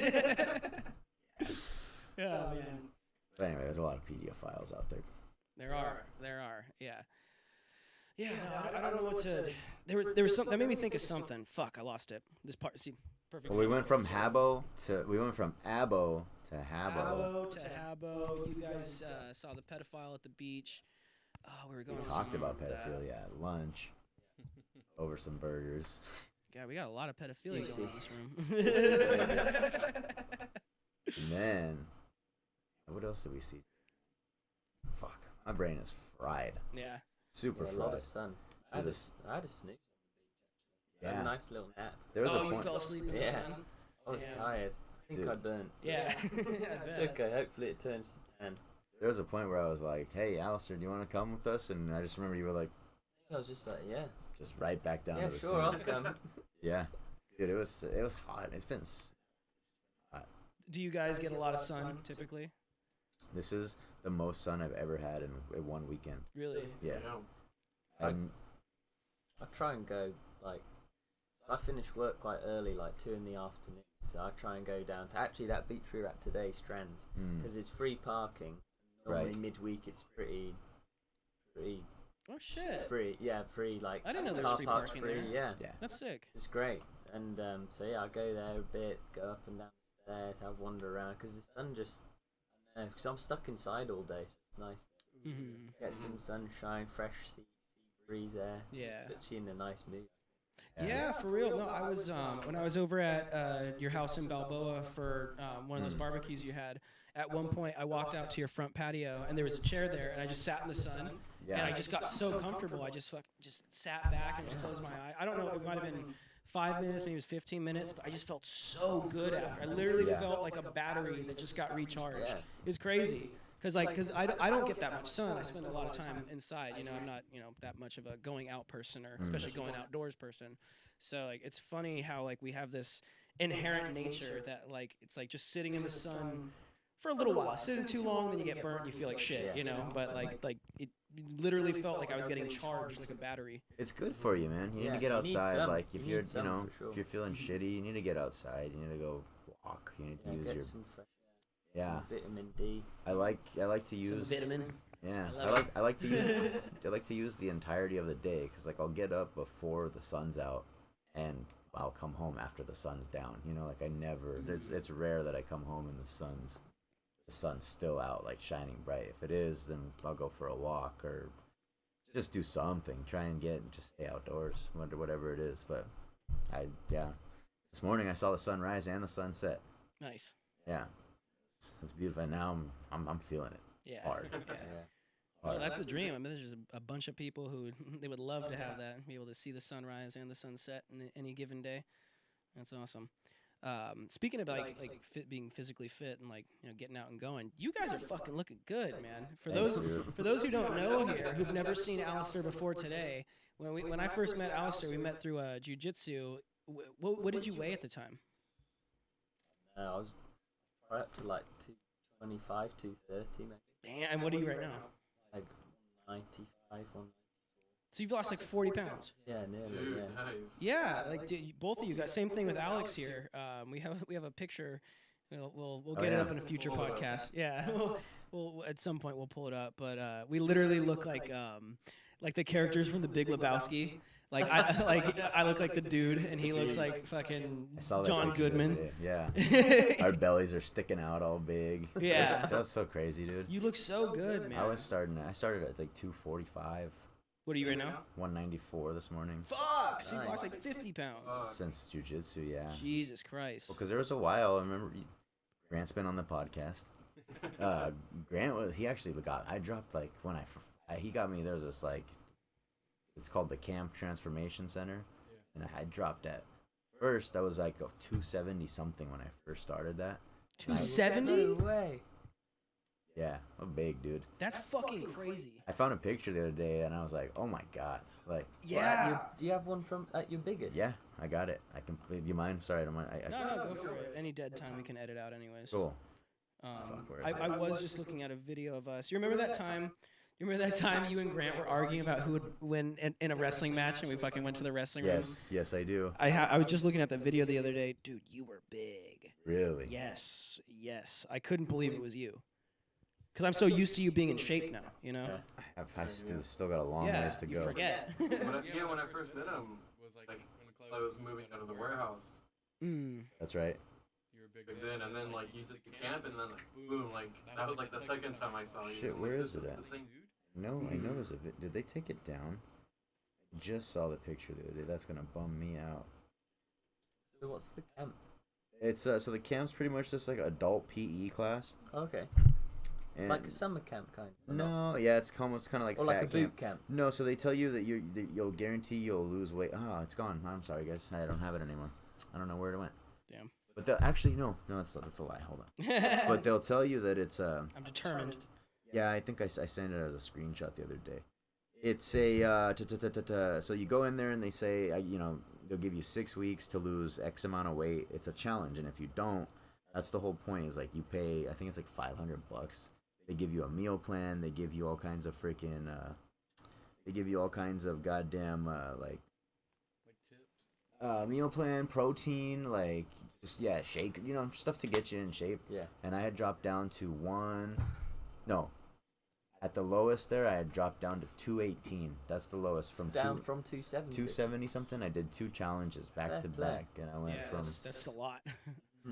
Yeah, man. But anyway, there's a lot of pedophiles out there. There are. Yeah. Yeah, no, I don't know what to. There was something that made me think of something. Fuck, I lost it. This part, see, perfect. Well, we went from Abbo to Habbo. Habbo to Habbo. You guys saw the pedophile at the beach. Oh, we were going. We talked about pedophilia at lunch over some burgers. God, we got a lot of pedophilia going on in this room. And then, what else did we see? Fuck, my brain is fried. Yeah. Super Yeah, a fried. lot of sun. I had a snooze. I had Yeah. a nice little nap. There was Oh, a you point. fell asleep in the Yeah. sun? I was Damn. tired. I think Dude. I burnt. Yeah. I It's bet. okay. Hopefully it turns to 10. There was a point where I was like, "Hey, Alistair, do you want to come with us?" And I just remember you were like, I was just like, yeah. just right back down Yeah, to the sure, I'll sun. come. Yeah, dude, it was hot. It's been. Do you guys get a lot of sun typically? This is the most sun I've ever had in one weekend. Really? Yeah. Yeah. I try and go, like, I finish work quite early, like 2 in the afternoon. So I try and go down to actually that beach we were at today, Strands, because it's free parking. Normally Right. midweek it's pretty Oh shit. free. Yeah, free, like, I didn't know there car was free park's parking free. there. Yeah, Yeah. That's sick. it's great. And so yeah, I go there a bit, go up and down the stairs, have a wander around, because the sun just, I don't know, because I'm stuck inside all day, so it's nice to Mm-hmm. get some sunshine, fresh sea breeze there. Yeah. Puts you in a nice mood. Yeah, for real. No, I was when I was over at your house in Balboa for one of those barbecues you had. At one point, I walked out to your front patio, and there was a chair there, and I just sat in the sun, and I just got so comfortable. I just sat back and just closed my eye. I don't know, it might have been 5 minutes, maybe it was 15 minutes, but I just felt so good after. I literally felt like a battery that just got recharged. Yeah. It was crazy. Because I don't get that much sun. I spend a lot of time inside. You know, I'm not, that much of a going out person, or especially going outdoors person. So, like, it's funny how, like, we have this inherent nature that, like, it's like just sitting in the sun for a little while. Sitting too long, then you get burnt, you feel like shit, you know? But, like it literally felt like I was getting charged like a battery. It's good for you, man. You need Yeah, to get you need outside. sun. Like You if need you're, sun for sure. if you're feeling shitty, you need to get outside. You need to go walk. You need to use Get your. some fresh air, Yeah. some vitamin D. I like to use. Some vitamin. Yeah, I love I like to use I like to use the entirety of the day, because like I'll get up before the sun's out, and I'll come home after the sun's down. You know, like I never. It's rare that I come home and the sun's still out, like shining bright. If it is, then I'll go for a walk or just do something. Try and just stay outdoors, whatever it is. But this morning I saw the sunrise and the sunset. Nice. Yeah, it's beautiful. And now I'm feeling it Yeah. hard. Yeah. Yeah. Well, hard. that's the dream. I mean, there's just a bunch of people who they would love to have that, be able to see the sunrise and the sunset in any given day. That's awesome. Speaking of being physically fit and getting out and going, you guys are fucking looking good, man. For Thanks, those dude. for those who don't know here, who've never seen Alistair before today, when I first met Alistair, we met through jiu-jitsu. What did you weigh at the time? I was right up to like 225, 230 maybe. Damn, and what are you right now? Like 195, 194. So you've lost like 40 pounds. Yeah, nearly. Dude, Yeah. nice. Yeah, like both of you guys. Same thing with Alex here. We have a picture. We'll Oh, get it yeah. up in a future We'll pull it up. podcast. Yeah, we'll at some point we'll pull it up. But we literally look like the characters from The Big Lebowski. Like I look like the dude, and he looks like fucking I saw that John picture the other Goodman. day. Yeah. Our bellies are sticking out all big. Yeah. That's so crazy, dude. You look so good, man. I started at like 245, What are you right now? 194 this morning. Fuck! So you Nice. lost like 50 pounds. Since jujitsu, yeah. Jesus Christ. Because there was a while, I remember Grant's been on the podcast. He actually I dropped like when he got me, there's this like, it's called the Camp Transformation Center. And I had dropped at first, I was like 270 something when I first started that. 270? No way. Yeah, I'm big, dude. That's fucking crazy. I found a picture the other day and I was like, oh my god. Like, Yeah. Do you have one from your biggest? yeah, I got it. I can, do you mind? Sorry, I don't mind. No, go for it. Any dead time we can edit out anyways. Cool. Where is I was just looking at a video of us. You remember that time? You remember that time you and Grant were arguing about who would win in a wrestling match, and we fucking went to the wrestling room? Yes, I do. I was just looking at the video the other day. Dude, you were big. Really? Yes. I couldn't believe it was you. Because I'm so used to you being in shape now, you know? I've still got a long ways to you go. forget. When I first met him, was like when I was moving out of the warehouse. That's right. You were big then, and then like you did the camp, and then like boom, like that was like the second time I saw you. Shit, I'm where like, is this it at? The same dude? No, I know there's a did they take it down? I just saw the picture the other day. That's gonna bum me out. So what's the camp? It's so the camp's pretty much just like adult PE class. Okay. And Like a summer camp kind. Or no, yeah, it's kind of like Or fat like a boot camp. No, so they tell you that you'll guarantee you'll lose weight. Oh, it's gone. I'm sorry, guys. I don't have it anymore. I don't know where it went. Damn. But they'll actually no, that's a lie. Hold on. But they'll tell you that it's I'm determined. Yeah, I think I sent it as a screenshot the other day. It's a so you go in there and they say they'll give you 6 weeks to lose X amount of weight. It's a challenge, and if you don't, that's the whole point. Is like you pay. I think it's like $500. They give you a meal plan. They give you all kinds of freaking. They give you all kinds of goddamn like tips. Meal plan, protein, like just shake, stuff to get you in shape. Yeah. And I had dropped down to at the lowest there I had dropped down to 218. That's the lowest from Down from 270. 270 something. I did 2 challenges back Fair to play. back, and I went That's a lot.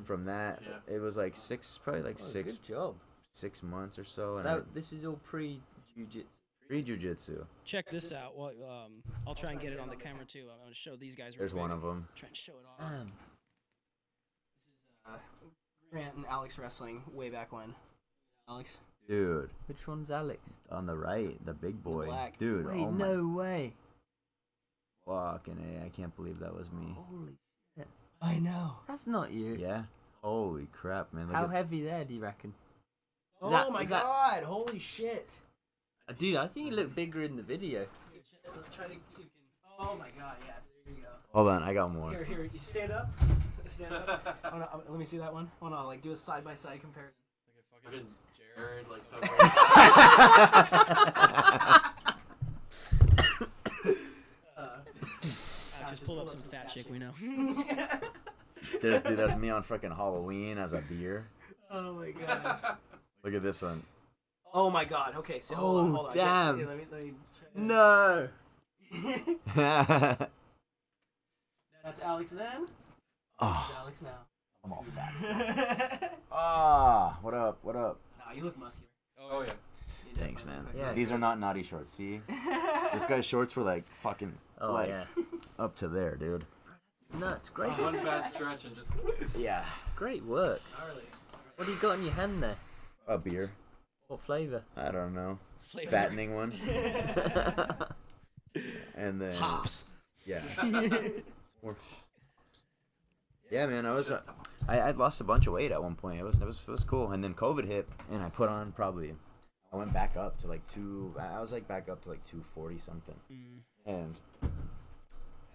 from that. Yeah. It was like six Good job. 6 months or so, and This is all pre-jiu-jitsu. pre-jiu-jitsu. Check this out. Well, I'll try and get it on the camera too. I'm going to show these guys. There's one of them. Try and show it off. This is Grant and Alex wrestling way back when. Alex. Dude, Which one's Alex? on the right, the big boy. black. Dude, Wait, oh my no way. fucking A, I can't believe that was me. Holy shit. I know. That's not you. Yeah. Holy crap, man. Look How at heavy there, do you reckon? Oh that- my is that- god! Holy shit! Dude, I think you look bigger in the video. Try to see if you can. Oh my god! Yeah. There you go. Hold on, I got more. Here. You stand up. Stand up. Oh, no, let me see that one. Oh no! Like do a side by side comparison. Like a fucking Jared, like somewhere. Just pulled up some fat chick we know. That's me on freaking Halloween as a beer. Oh my god. Look at this one. Oh my god. Okay, so Oh, hold on. damn. Yeah, let me No. That's Alex then. Oh, That's Alex now. I'm all fat. Ah, what up? Nah, you look muscular. Oh yeah. You Thanks, definitely man. Yeah. These are not naughty shorts. See, this guy's shorts were like fucking Oh, like yeah. up to there, dude. Nuts. Great. One bad stretch and just. Yeah. Great work. Gnarly. What do you got in your hand there? A beer. What flavour? I don't know. Flavor. Fattening one. And then Hops. Yeah. More. Yeah, man. I'd lost a bunch of weight at one point. It was cool. And then COVID hit, and I put on I went back up to like I was like back up to like 240 something. And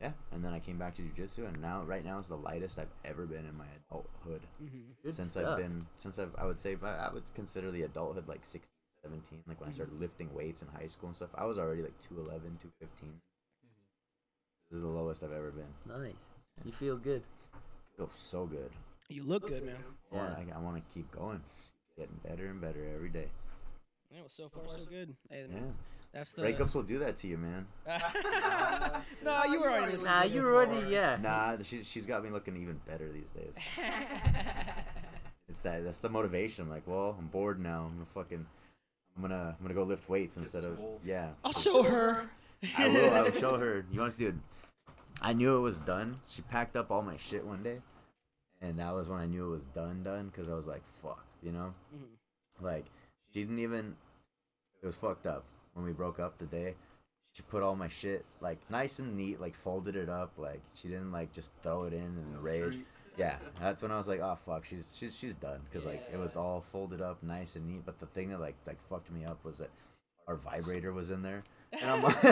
yeah, and then I came back to jiu-jitsu, and right now is the lightest I've ever been in my adulthood. Good Since stuff. I would consider the adulthood like 16, 17, like when I started lifting weights in high school and stuff. I was already like 211, 215. This is the lowest I've ever been. Nice. You feel good. Feels so good. You look good, man. Yeah. I want to keep going. Getting better and better every day. Yeah, well, so far so good. Hey, Yeah. that's the Breakups will do that to you, man. No, you were already. Nah, you were already, yeah. Nah, she's got me looking even better these days. That's the motivation. I'm like, well, I'm bored now. I'm gonna go lift weights instead of swole. yeah. I'll show her. I will show her. You want to, dude? I knew it was done. She packed up all my shit one day, and that was when I knew it was done. Because I was like, fuck, you know. Like she didn't even. It was fucked up when we broke up the day. She put all my shit like nice and neat, like folded it up. Like she didn't like just throw it in a rage. Street. Yeah, that's when I was like, oh fuck, she's done, because like it was all folded up, nice and neat. But the thing that like fucked me up was that our vibrator was in there, and I'm like,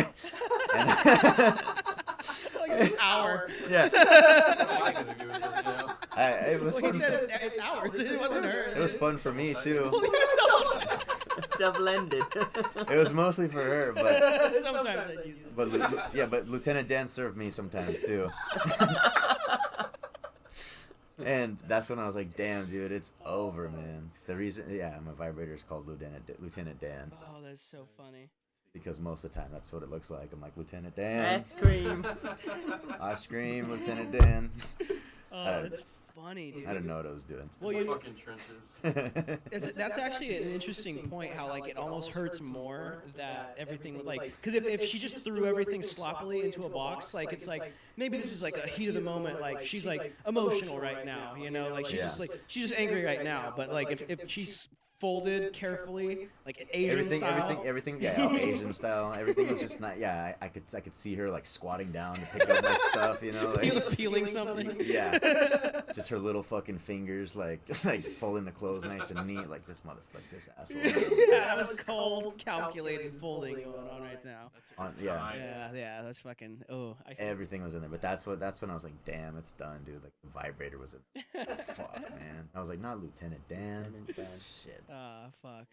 Like an hour. yeah, I could have given this, you know. it was Well, fun. he said it's ours. It wasn't her. It was fun for me too. Double-ended. It was mostly for her, but Sometimes I use it. but Lieutenant Dan served me sometimes too. And that's when I was like, damn, dude, it's over, man. The reason, my vibrator is called Lieutenant Dan, Oh, that's so funny. because most of the time that's what it looks like. I'm like, Lieutenant Dan. Ice cream. I scream, Lieutenant Dan. Oh, that's funny, dude. I didn't know what I was doing. Well, you fucking trenches. that's actually an interesting point. How like it almost hurts more that everything would like because if she just threw everything sloppily into a box, like it's like maybe this is like a heat of the moment. Like she's like emotional right now, you know, like she's just angry right now. But like if she's folded carefully, like Asian style. Everything, yeah, all Asian style. Everything was just not. Yeah, I could see her like squatting down to pick up my stuff, you know, like peeling something. Yeah, just her little fucking fingers, like folding the clothes nice and neat, like this motherfucker, this asshole. Yeah, that was cold, calculated folding going on right now. Yeah, that's fucking. Everything was in there, but that's when I was like, damn, it's done, dude. Like the vibrator was in. Fuck, man. I was like, not Lieutenant Dan. Shit. Fuck.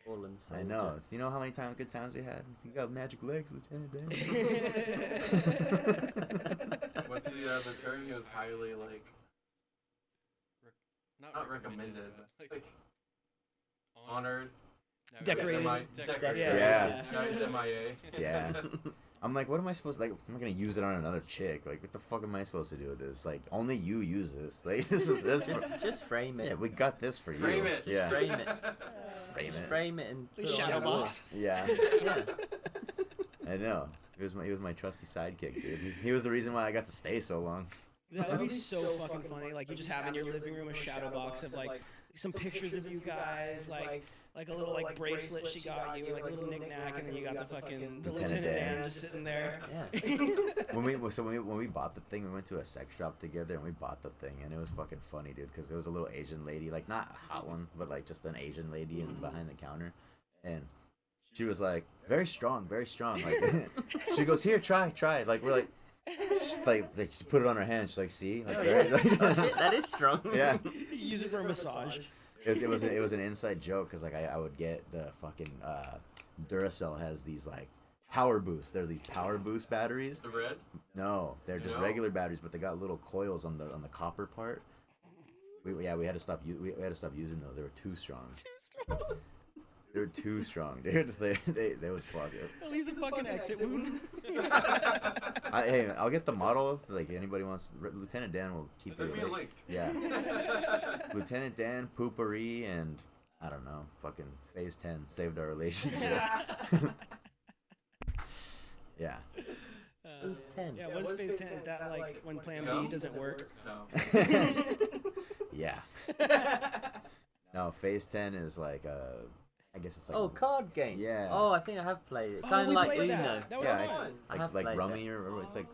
I know. You know how many good times we had? You got magic legs, Lieutenant Dan. What's the term? He was highly like not recommended, but like honored. Decorated. Yeah. Guys MIA. Yeah. I'm like, what am I supposed to, like, I'm not going to use it on another chick. Like, what the fuck am I supposed to do with this? Like, only you use this. Like, this is this. Just frame it. Yeah, we got this for you. Frame it. Yeah. Frame it. Frame it. Frame it and put it Shadow on the wall. box. Yeah. Yeah. I know. He was my trusty sidekick, dude. He was the reason why I got to stay so long. That would be so fucking funny. Like you just have in your living room a shadow box of like some pictures of you guys, like a little like bracelet she got you, like a little knick-knack, and then you got the fucking Lieutenant Dan just sitting there. Yeah. when we bought the thing, we went to a sex shop together and we bought the thing, and it was fucking funny, dude, because there was a little Asian lady, like not a hot one, but like just an Asian lady behind the counter, and she was like very strong, like she goes, here, try, like we're like. She put it on her hand. She's like, "See, like, That is strong." Yeah, Use it for a massage. it was an inside joke because like I would get the fucking Duracell has these like power boost. They're these power boost batteries. The red? No, they're just regular batteries, but they got little coils on the copper part. We had to stop using those. They were too strong. They were too strong, dude. They would fuck it. At least a fucking exit wound. Hey, I'll get the model. Like anybody wants, Lieutenant Dan will keep Send me a link. Yeah. Lieutenant Dan, Poopery, and I don't know, fucking Phase 10 saved our relationship. Yeah. Phase 10. Yeah, what is Phase 10? Is that like when Plan B doesn't work? No. Yeah. No, Phase 10 is like I guess it's like card game. Yeah. Oh, I think I have played it. Oh, Kind of we like played Uno. that. That was fun. I have like played Rummy that. or it's like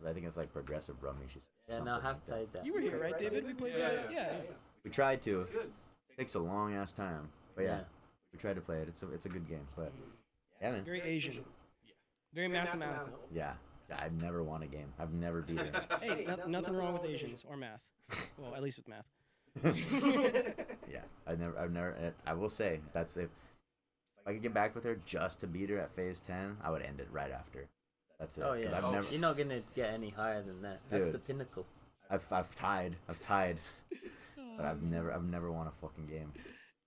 I think it's like progressive Rummy. She said. Yeah, no, I have played that. You were here, right, David? We played that. Yeah. We tried to. It's good. It takes a long ass time, but yeah, we tried to play it. It's a good game, but yeah, man. Very Asian. Very mathematical. Yeah, I've never won a game. I've never beaten it. Hey, nothing wrong with Asians or math. Well, at least with math. Yeah, I've never. I will say that's if I could get back with her just to beat her at Phase 10, I would end it right after. That's it. Oh yeah. 'Cause I've never. You're not gonna get any higher than that. That's Dude. the pinnacle. I've tied, but I've never won a fucking game.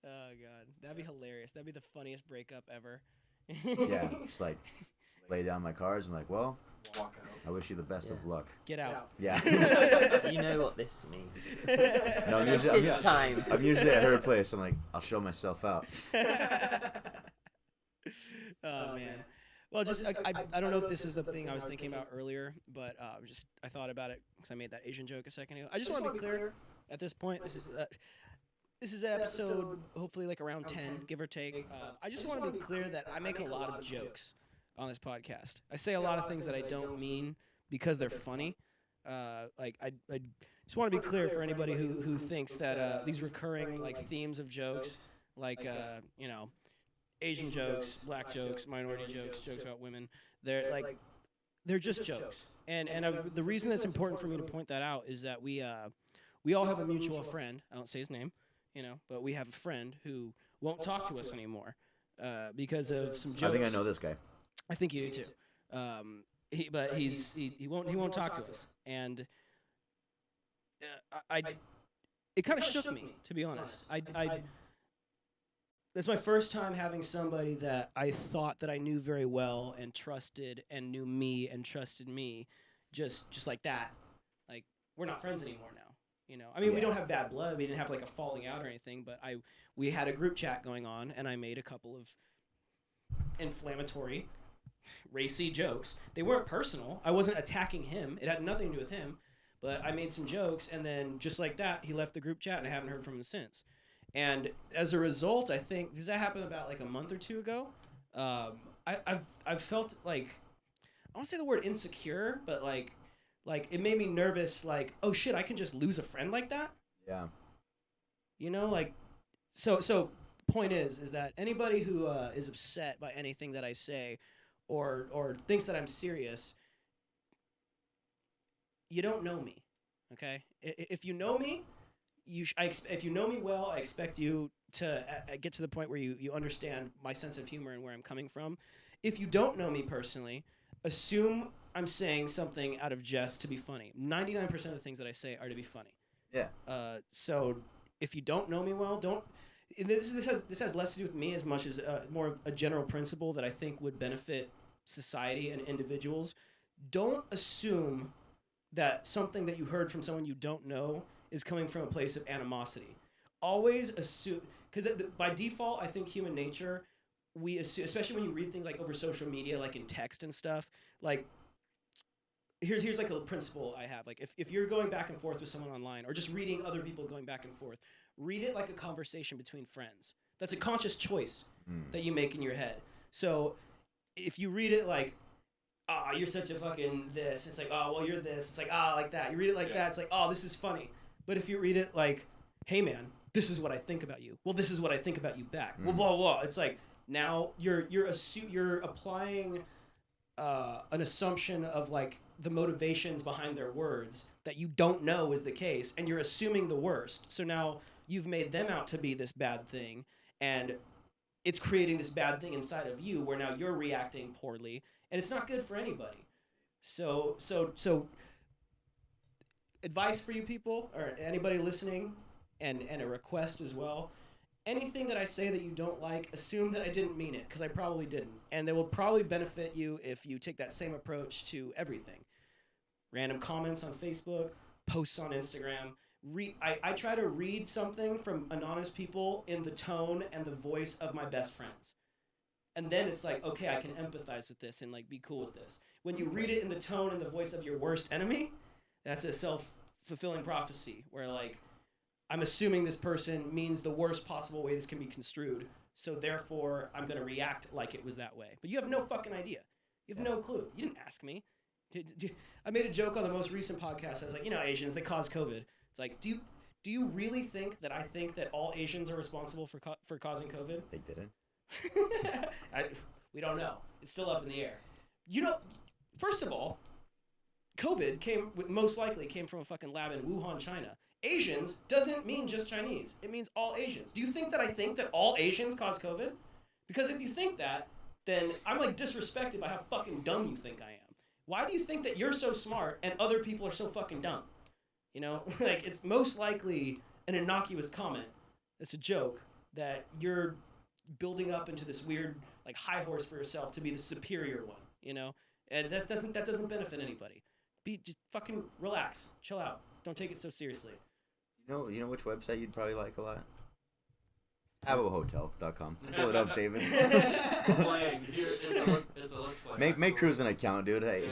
Oh god, that'd be hilarious. That'd be the funniest breakup ever. Yeah, just like lay down my cards. I'm like, well, Walk out. I wish you the best of luck. Get out. Yeah. You know what this means. No, It's time. I'm usually at her place. I'm like, I'll show myself out. Oh man. Well, just I don't know if this is the thing I was thinking about earlier, but I thought about it because I made that Asian joke a second ago. I just want to be clear at this point. This is episode hopefully like around 10, give or take. I just want to be clear that I make a lot of jokes on this podcast. I say a lot of things that I don't mean because they're funny. Like I just want to be clear for anybody who thinks that these recurring like themes of jokes, like you know, Asian jokes, black jokes, minority jokes, jokes about women, they're just jokes. And the reason that's important for me to point that out is that we all have a mutual friend. I don't say his name, you know, but we have a friend who won't talk to us anymore because of some jokes. I think I know this guy. I think you do too. He won't talk to us, and it kind of shook me, to be honest. That's my first time having somebody that I thought that I knew very well and trusted and knew me and trusted me, just like that. Like we're not friends anymore now. You know, I mean, we Yeah. don't have bad blood. We didn't have like a falling out or anything, but we had a group chat going on, and I made a couple of inflammatory, racy jokes. They weren't personal. I wasn't attacking him. It had nothing to do with him, but I made some jokes, and then just like that, he left the group chat, and I haven't heard from him since. And as a result, I think, because that happened about like a month or two ago, I've felt like, I don't say the word insecure, but like it made me nervous. Like, oh shit, I can just lose a friend like that. Yeah. You know, like, so point is that anybody who is upset by anything that I say, or thinks that I'm serious, you don't know me, okay? If you know me, if you know me well, I expect you to get to the point where you understand my sense of humor and where I'm coming from. If you don't know me personally, assume I'm saying something out of jest to be funny. 99% of the things that I say are to be funny. Yeah. So if you don't know me well, don't. This has less to do with me as much as more of a general principle that I think would benefit society and individuals. Don't assume that something that you heard from someone you don't know is coming from a place of animosity. Always assume, because by default, I think human nature, we assume, especially when you read things like over social media, like in text and stuff, like, here's like a principle I have. Like, if you're going back and forth with someone online, or just reading other people going back and forth, read it like a conversation between friends. That's a conscious choice that you make in your head. So if you read it like, you're such a fucking this, it's like, oh, well, you're this, it's like, like that. You read it like that, it's like, oh, this is funny. But if you read it like, hey man, this is what I think about you. Well, this is what I think about you back. Well, blah, blah. It's like, now you're applying an assumption of like the motivations behind their words that you don't know is the case, and you're assuming the worst. So now you've made them out to be this bad thing, and it's creating this bad thing inside of you where now you're reacting poorly, and it's not good for anybody. So advice for you people, or anybody listening, and a request as well. Anything that I say that you don't like, assume that I didn't mean it, because I probably didn't. And they will probably benefit you if you take that same approach to everything. Random comments on Facebook, posts on Instagram. I try to read something from anonymous people in the tone and the voice of my best friends. And then it's like, okay, I can empathize with this and like be cool with this. When you read it in the tone and the voice of your worst enemy, that's a self-fulfilling prophecy where like, I'm assuming this person means the worst possible way this can be construed, so therefore I'm going to react like it was that way. But you have no fucking idea. You have no clue. You didn't ask me. I made a joke on the most recent podcast. I was like, Asians, they cause COVID. It's like, do you really think that I think that all Asians are responsible for causing COVID? They didn't. We don't know. It's still up in the air. First of all, COVID most likely came from a fucking lab in Wuhan, China. Asians doesn't mean just Chinese. It means all Asians. Do you think that I think that all Asians cause COVID? Because if you think that, then I'm like disrespected by how fucking dumb you think I am. Why do you think that you're so smart and other people are so fucking dumb? Like, it's most likely an innocuous comment. It's a joke that you're building up into this weird like high horse for yourself to be the superior one, And that doesn't benefit anybody. Just fucking relax, chill out. Don't take it so seriously. You know which website you'd probably like a lot? HabboHotel.com. Pull it up, David. Make Cruz an account, dude. Hey,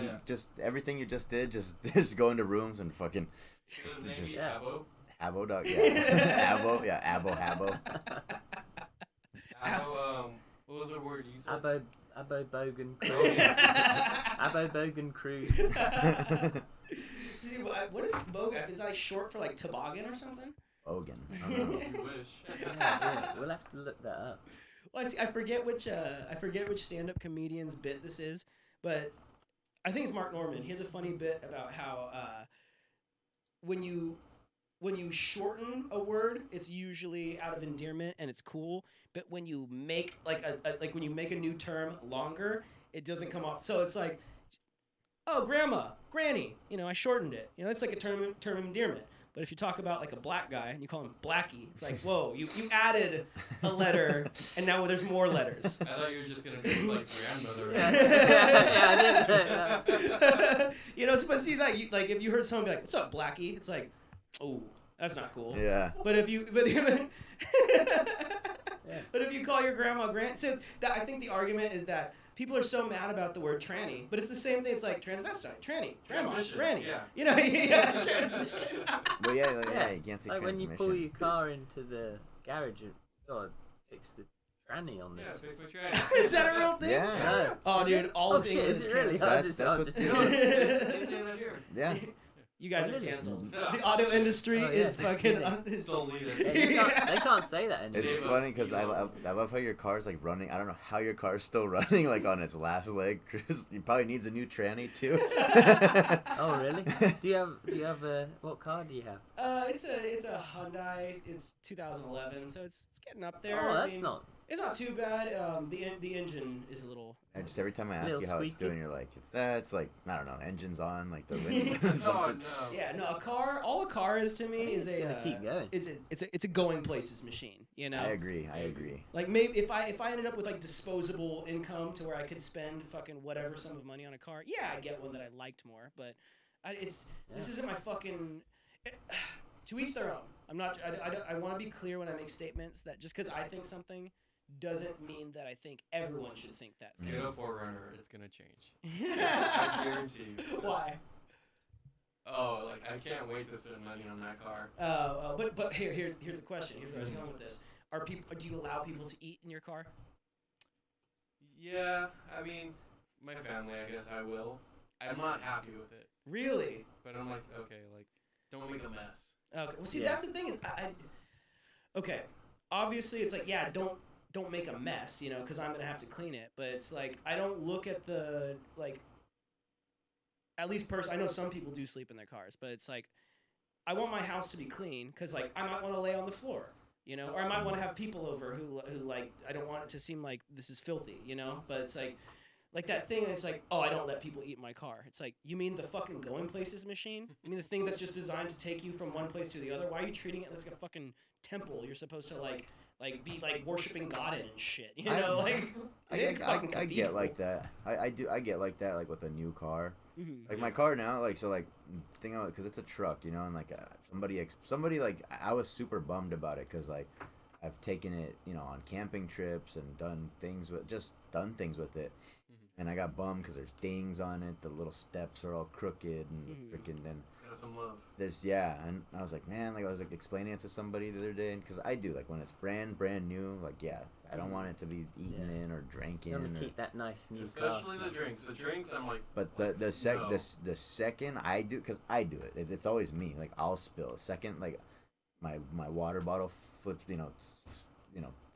everything you just did, just go into rooms and fucking just Habbo. Habbo. Yeah. Habbo. Habbo. What was the word you said? Habbo Bogan Cruz. Habbo Bogan Cruz. Dude, what is bogan? Is that like short for like toboggan or something? Bogan. I don't know. You wish. Yeah, we'll have to look that up. Well, I forget which stand-up comedian's bit this is, but I think it's Mark Norman. He has a funny bit about how when you shorten a word, it's usually out of endearment and it's cool. But when you make when you make a new term longer, it doesn't come off. So it's like, oh, grandma, granny. I shortened it. It's like a term of endearment. But if you talk about like a black guy and you call him Blackie, it's like, whoa, you added a letter and now there's more letters. I thought you were just gonna do like grandmother. Supposed to be like if you heard someone be like, "What's up, Blackie?" It's like, oh, That's not cool. Yeah. But if you but if you call your grandma so that I think the argument is that people are so mad about the word tranny, but it's the same thing. It's like transvestite, tranny, grandma, granny. Yeah. You know, yeah, transmission. But yeah, you can't say like when you transmission. pull your car into the garage, you gotta fix the tranny on Yeah, this. fix my tranny. Is that a real thing? Yeah. No. Oh, dude, all of shit, England is is it really? canceled. That's what- They say that here. Yeah. You guys are Really? canceled. Yeah. The auto industry Oh, yeah. is fucking. It's deleted. Yeah, they can't say that anymore. It's Save us, funny because I Elon. love how your car's like running. I don't know how your car's still running like on its last leg. Cruz, it probably needs a new tranny too. Oh really? Do you have a what car do you have? It's a Hyundai. It's 2011, so it's getting up there. Oh, I that's mean, not. It's not too bad. The engine is a little. And just every time I ask Little you how it's squeaky. doing, you're like, it's like I don't know, engine's on, like the wind, Oh something. no. Yeah, no. All a car is to me is It's a. gonna keep going. It's a going places machine. You know. I agree. Like maybe if I ended up with like disposable income to where I could spend fucking whatever sum of money on a car, yeah, I'd get one that I liked more. But this isn't my fucking. To each their own. I'm not. I want to be clear when I make statements that just because I think something doesn't mean that I think everyone should think that thing. Get a 4Runner, it's gonna change. I guarantee you. Why? Oh, like I can't wait to spend money on that car. But here's the question. Here's where I was going with this. Do you allow people to eat in your car? Yeah, I mean, my family, I guess I will. I'm not happy with it, Really? but I'm like, okay, like, don't make a mess. Okay. Well, see, Yeah. that's the thing is, okay. Obviously, it's like, yeah, don't make a mess, you know, because I'm gonna have to clean it. But it's like I don't look at the like. At least I know some people do sleep in their cars, but it's like I want my house to be clean because like I might want to lay on the floor, you know, or I might want to have people over who like I don't want it to seem like this is filthy, you know. But it's like that thing that's like, oh, I don't let people eat in my car. It's like, you mean the fucking going places machine? You mean the thing that's just designed to take you from one place to the other? Why are you treating it like a fucking temple? You're supposed to like be like worshiping God in and shit. You know, like I get like that. I get like that, like with a new car. Mhm. Like my car now, like so, like thing about because it's a truck, you know, and like somebody like I was super bummed about it because like I've taken it, you know, on camping trips and done things with it. And I got bummed because there's dings on it. The little steps are all crooked and freaking. And It's got some love. and I was like, man, like I was like explaining it to somebody the other day, because I do like when it's brand new, like yeah, I don't want it to be eaten in or drank in. You want to Or, keep that nice new car. Especially the drinks. The drinks, I'm like, but no. the second I do, because I do it, it's always me. Like I'll spill. Second, like my water bottle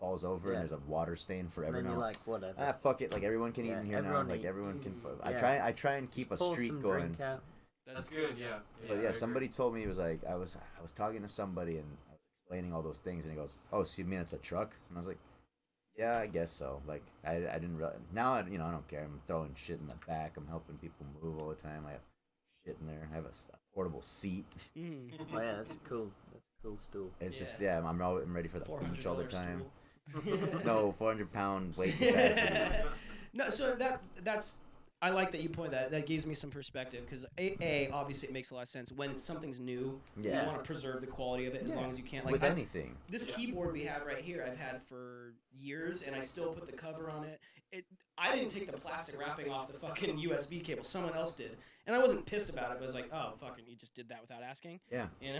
falls over and there's a water stain forever And then now. you're like, whatever. Fuck it, like everyone can eat Yeah, in here now. everyone Like eat. everyone can. Yeah. I try and keep Just a pour streak some going. drink out. That's good, yeah. But I yeah, agree. somebody told me, it was like I was talking to somebody and I was explaining all those things, and he goes, "Oh, so you mean it's a truck?" And I was like, "Yeah, I guess so." Like I didn't really. Now I don't care. I'm throwing shit in the back. I'm helping people move all the time. I have shit in there. I have a portable seat. Mm. Oh yeah, that's a cool stool. It's just Yeah. I'm ready for the beach all the $400 time. stool. No, 400-pound weight capacity. No, so that's I like that you point that. That gives me some perspective because obviously it makes a lot of sense when something's new. Yeah. You want to preserve the quality of it as long as you can. Like With anything. this keyboard we have right here, I've had for years, and I still put the cover on it. I didn't take the plastic wrapping off the fucking USB cable. Someone else did, and I wasn't pissed about it. But I was like, oh, fucking, you just did that without asking. Yeah. You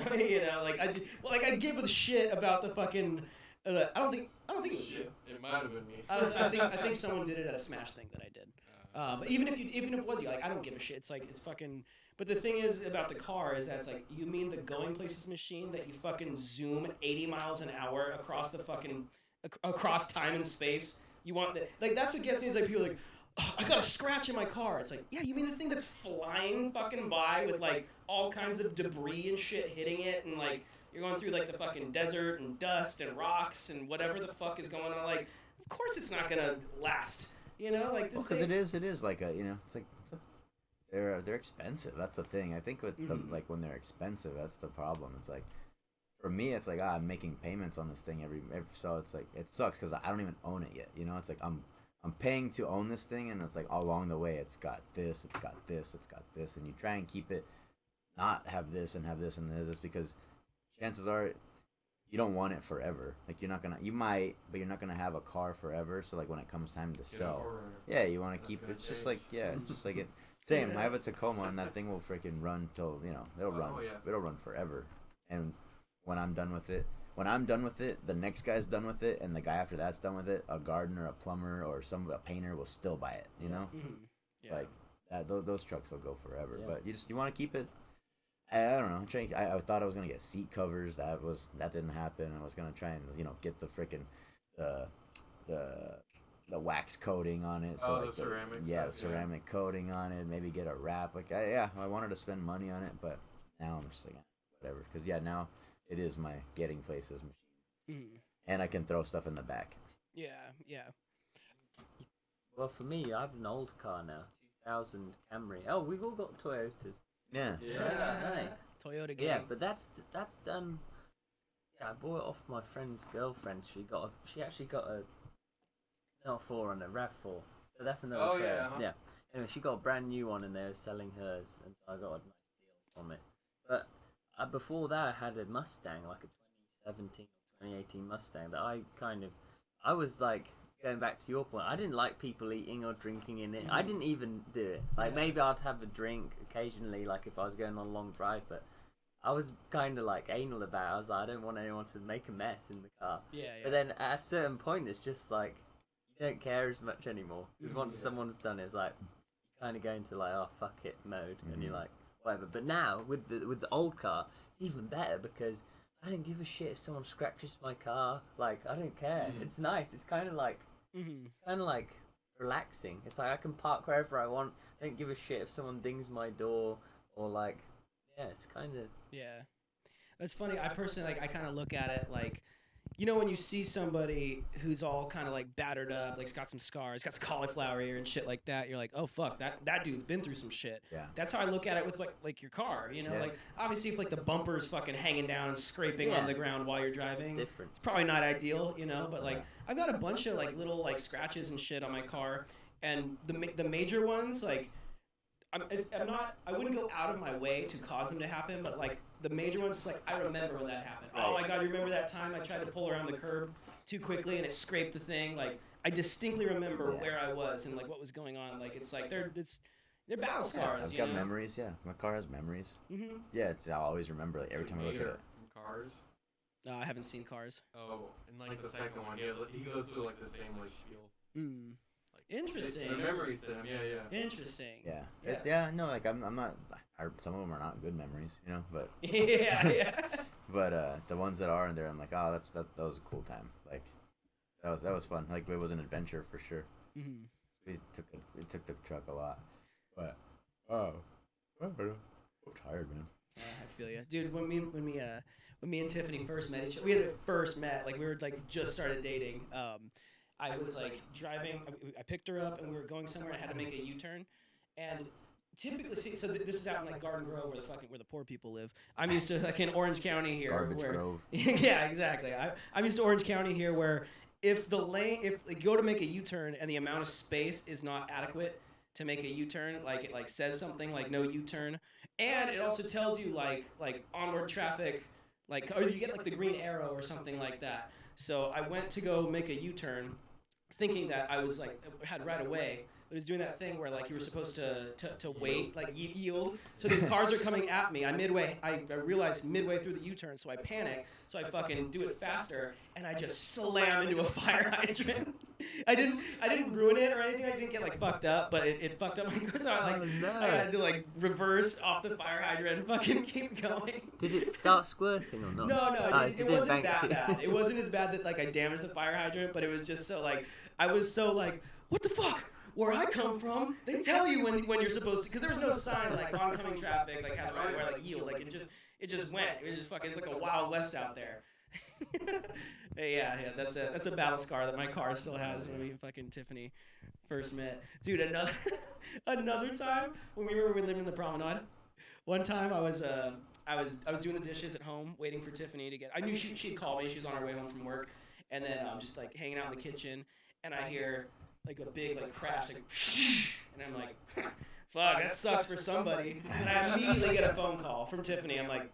know, like I give a shit about the fucking. I don't think it was you. It might have been me. I think someone did it at a Smash thing that I did. But even if it was you, like I don't give a shit. It's like it's fucking. But the thing is about the car is that it's like you mean the going places machine that you fucking zoom 80 miles an hour across the fucking across time and space. You want that? Like that's what gets me is like people are like. Oh, I got a scratch in my car. It's like, yeah, you mean the thing that's flying fucking by with like all kinds of debris and shit hitting it, and like you're going through like the fucking desert and dust and rocks and whatever the fuck is going on. Like, of course it's not gonna last. You know, like this. Because it is like they're expensive. That's the thing. I think with the like when they're expensive, that's the problem. It's like for me, it's like I'm making payments on this thing every so it's like it sucks because I don't even own it yet. You know, it's like I'm paying to own this thing, and it's like along the way, it's got this, it's got this, it's got this, and you try and keep it not have this and have this and this because chances are you don't want it forever. Like you might, but you're not gonna have a car forever. So like when it comes time to sell, yeah, you want to keep it. It's just like it's just like it. Same. I have a Tacoma, and that thing will freaking run till it'll run forever. And when I'm done with it, the next guy's done with it, and the guy after that's done with it. A gardener, a plumber, or a painter will still buy it. You know, like that. Those trucks will go forever. Yeah. But you want to keep it. I don't know. I thought I was gonna get seat covers. That didn't happen. I was gonna try and get the freaking the wax coating on it. So the ceramic. The ceramic coating on it. Maybe get a wrap. I wanted to spend money on it, but now I'm just like whatever. Because now it is my getting places machine, and I can throw stuff in the back. Yeah. Well, for me, I have an old car now, 2000 Camry. Oh, we've all got Toyotas. Yeah. Nice. Toyota gang. Yeah, but that's done. Yeah, I bought it off my friend's girlfriend. She actually got a L4 and a RAV4. So that's another. Oh yeah. Yeah. Anyway, she got a brand new one, and they were selling hers, and so I got a nice deal from it. But before that, I had a Mustang, like a 2017 or 2018 Mustang that I was like. Going back to your point, I didn't like people eating or drinking in it. I didn't even do it. Like maybe I'd have a drink occasionally, like if I was going on a long drive. But I was kind of like anal about it. I was like, I don't want anyone to make a mess in the car. Yeah. But then at a certain point, it's just like you don't care as much anymore because once someone's done it, it's like you kind of go into like fuck it mode, and you're like whatever. But now with the old car, it's even better because I don't give a shit if someone scratches my car. Like I don't care. It's nice. It's kind of like. It's kind of like relaxing. It's like I can park wherever I want. I don't give a shit if someone dings my door or like, it's kind of. Yeah, that's funny. I personally I kind of look at it like, when you see somebody who's all kind of like battered up, like he's got some scars, got some cauliflower ear and shit like that. You're like, oh fuck, that dude's been through some shit. Yeah. That's how I look at it with like your car. Like obviously if like the bumper's fucking hanging down and scraping on the ground while you're driving, it's probably not ideal. But like I've got a bunch of like little like scratches and shit on my car, and the major ones like. I wouldn't go out of my way to cause them to happen, but like the major ones, it's like I remember when that happened. Oh my god, you remember that time I tried to pull around the curb too quickly and it scraped the thing? Like I distinctly remember where I was and like what was going on. Like it's like they're battle scars. I've got memories. Yeah, my car has memories. Yeah, I'll always remember like every time I look at it. Cars. No, I haven't seen Cars. Oh, and like the second one, he goes through like the same like spiel. Interesting. The memories to him, yeah. Interesting. Yeah. No, like I'm not. Some of them are not good memories, but. yeah. But the ones that are in there, I'm like, oh, that was a cool time. Like, that was fun. Like, it was an adventure for sure. We took the truck a lot, but I'm tired, man. I feel you, dude. When me and Tiffany first met each other, we had first met like we were like just started dating. I was like driving. I picked her up and we were going somewhere. And I had to make a U-turn, and typically, this is out in like Garden Grove where the poor people live. I'm used to like in Orange County here. Garbage Grove. Yeah, exactly. I'm used to Orange County here, where if you go to make a U-turn and the amount of space is not adequate to make a U-turn, like it like says something like no U-turn, and it also tells you like onward traffic, like or you get like the green arrow or something like that. So I went to go make a U-turn, thinking that I was like had right away. It was doing that thing where like you were supposed to wait, like yield. So these cars are coming at me. I realized midway through the U-turn, so I panic. So I fucking do it faster, and I just slam into a fire hydrant. I didn't ruin it or anything. I didn't get like fucked up, but it fucked up my car. So I had to like reverse off the fire hydrant and fucking keep going. Did it start squirting or not? No, it wasn't that bad. It wasn't as bad that like I damaged the fire hydrant, but it was just so like I was so like, what the fuck? Where I come from, they tell you when you're supposed to, because there was no sign like oncoming traffic like has right away like yield, like it just went. It was just fucking. It's like a Wild West out there. yeah. That's a battle scar that my car still has when me and fucking Tiffany first met. Dude, another time when we were living in the Promenade. One time I was doing the dishes at home, waiting for Tiffany to get. I knew she'd call me. She was on her way home from work, and then I'm just like hanging out in the kitchen, and I hear like a big like crash, like, and I'm like, fuck, that sucks for somebody. And I immediately get a phone call from Tiffany. I'm like,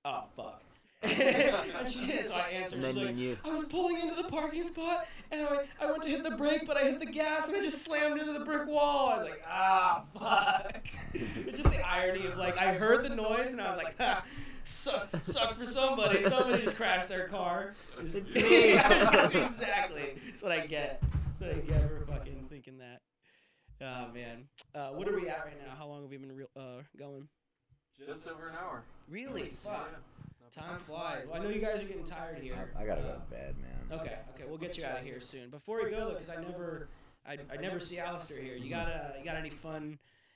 oh fuck. And so I answered. And then She's you like, knew. I was pulling into the parking spot, and I went to hit the brake, but I hit the gas, and I just slammed into the brick wall. I was like, fuck. It's just the irony of, like, I heard the noise, and I was like, ha, sucks for somebody. Somebody just crashed their car. It's me. Exactly. That's what I get. That's what I get for fucking thinking that. Oh, man. What are we at right now? How long have we been going? Just over an hour. Really? Fuck. Yeah. Time flies. Well, I know you guys are getting tired here. I gotta go to bed, man. Okay, we'll get you out of here soon. Before we go though, because I never see Alistair here. You got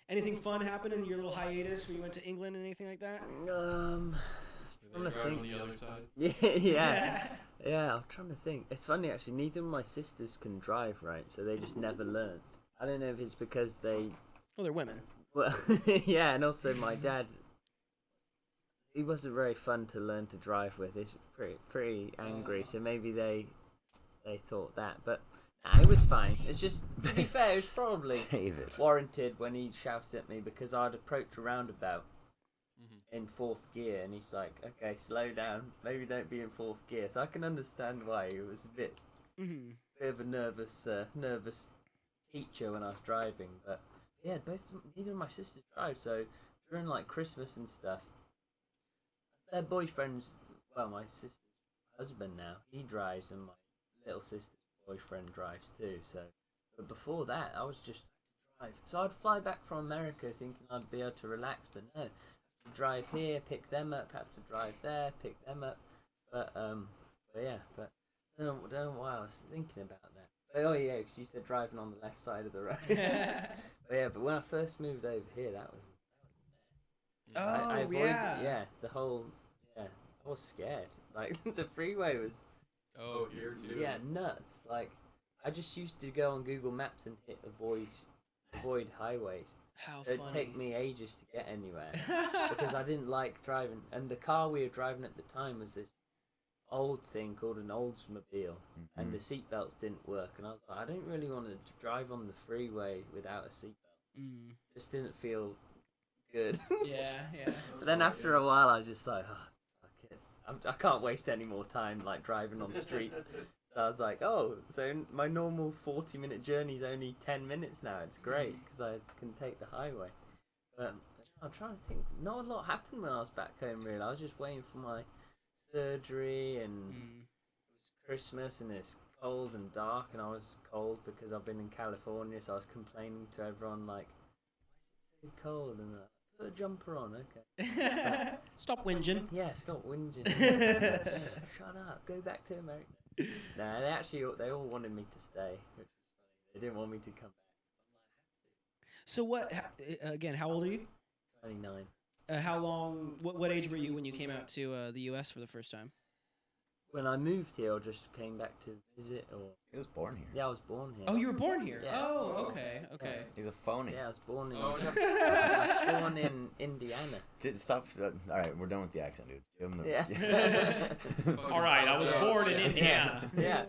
anything fun happen in your little hiatus where you went to England and anything like that? I'm They trying to drive on think. the other side. Yeah. I'm trying to think. It's funny actually. Neither of my sisters can drive, right? So they just never learn. I don't know if it's because they. Well, they're women. Well, yeah, and also my dad. He wasn't very fun to learn to drive with. He's pretty angry. So maybe they thought that, but nah, it was fine. It's just, to be fair, it was probably David. warranted when he shouted at me because I'd approach a roundabout in fourth gear, and he's like, "Okay, slow down. Maybe don't be in fourth gear." So I can understand why he was a bit of a nervous teacher when I was driving. But yeah, neither of my sisters drive. So during like Christmas and stuff, their boyfriends, well, my sister's husband now, he drives, and my little sister's boyfriend drives too. So, but before that, I was just drive. So I'd fly back from America thinking I'd be able to relax, but no, have to drive here, pick them up, have to drive there, pick them up. But yeah, but I don't know why I was thinking about that. But, oh yeah, because you said driving on the left side of the road. But when I first moved over here, that was a mess. I avoided, the whole, I was scared. Like, the freeway was, Oh, here too. yeah, nuts. Like, I just used to go on Google Maps and hit avoid highways. How funny. It'd take me ages to get anywhere because I didn't like driving. And the car we were driving at the time was this old thing called an Oldsmobile, and the seatbelts didn't work. And I was like, I don't really want to drive on the freeway without a seatbelt. Just didn't feel good. Yeah. But then after a while, I was just like, oh, fuck it. I can't waste any more time like driving on the streets. So I was like, oh, so my normal 40-minute journey is only 10 minutes now. It's great because I can take the highway. But I'm trying to think. Not a lot happened when I was back home, really. I was just waiting for my surgery, and it was Christmas, and it's cold and dark, and I was cold because I've been in California, so I was complaining to everyone, like, why is it so cold? And put a jumper on, okay. Stop whinging. Yeah, stop whinging. Shut up. Go back to America. Nah, they all wanted me to stay, which was funny. They didn't want me to come back. So what? Again, how old are you? 29. How long? What age were you when you came out to the U.S. for the first time? When I moved here, or just came back to visit, or He was born here. yeah, I was born here. Oh, you were born here. Yeah. Oh, okay. He's a phony. Yeah, I was born in. Oh, I was born in Indiana. Stop. All right, we're done with the accent, dude. Give him the. Yeah. All right, I was born in Indiana. Yeah.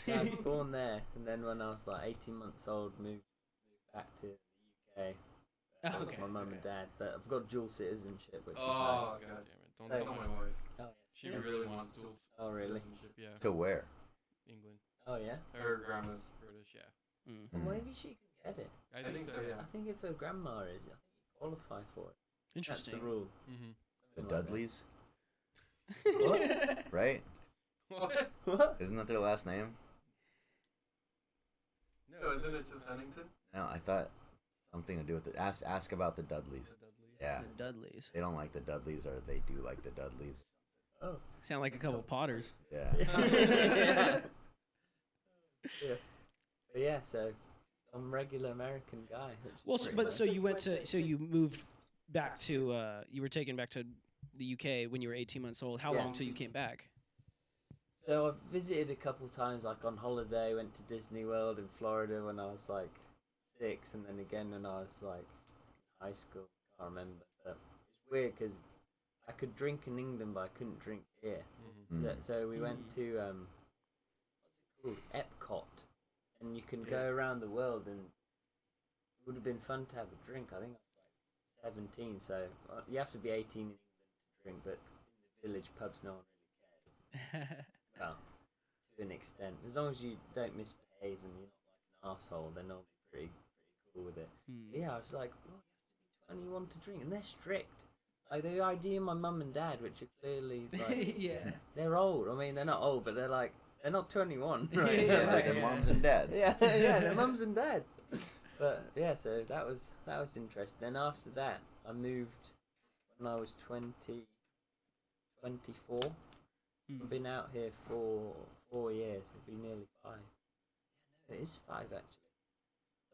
I was born there, and then when I was like 18 months old, moved back to the UK. With my mum and dad, but I've got dual citizenship, which is Oh, nice. god damn it. Don't So- tell my wife. Oh, She yeah. really wants dual Oh, really? citizenship. Yeah. To where? England. Oh, yeah? Her grandma's British, yeah. Well, maybe she can get it. I think so, yeah. I think if her grandma is, I think you qualify for it. Interesting. That's the rule. The Something like Dudleys, What? right? What? What? Isn't that their last name? No, isn't it just Huntington? No, I thought something to do with it. Ask about the Dudleys. The Dudleys. Yeah, The Dudleys. they don't like the Dudleys, or they do like the Dudleys. Oh. Sound like a couple Potters. Yeah. Yeah. Yeah. But yeah, so I'm a regular American guy. which is Well, pretty but nice. so you moved back to you were taken back to the UK when you were 18 months old. How Yeah. long till you came back? So I've visited a couple times, like on holiday. Went to Disney World in Florida when I was like 6, and then again when I was like in high school. I can't remember, but it's weird because I could drink in England, but I couldn't drink here. So we went to what's it called, Epcot, and you can go around the world, and it would have been fun to have a drink. I think I was like 17, so you have to be 18 in England to drink, but in the village pubs no one really Well, to an extent, as long as you don't misbehave and you're not like an asshole, they're normally pretty cool with it. But yeah, I was like, well, you have to be 21 to drink, and they're strict. Like the idea of my mum and dad, which are clearly like, Yeah. they're old. I mean, they're not old, but they're not 21, right? Yeah, like their moms and dads. yeah, they're mums and dads. But yeah, so that was interesting. Then after that, I moved when I was 24. I've been out here for 4 years. It'd be nearly 5. Yeah, no, it is 5 actually.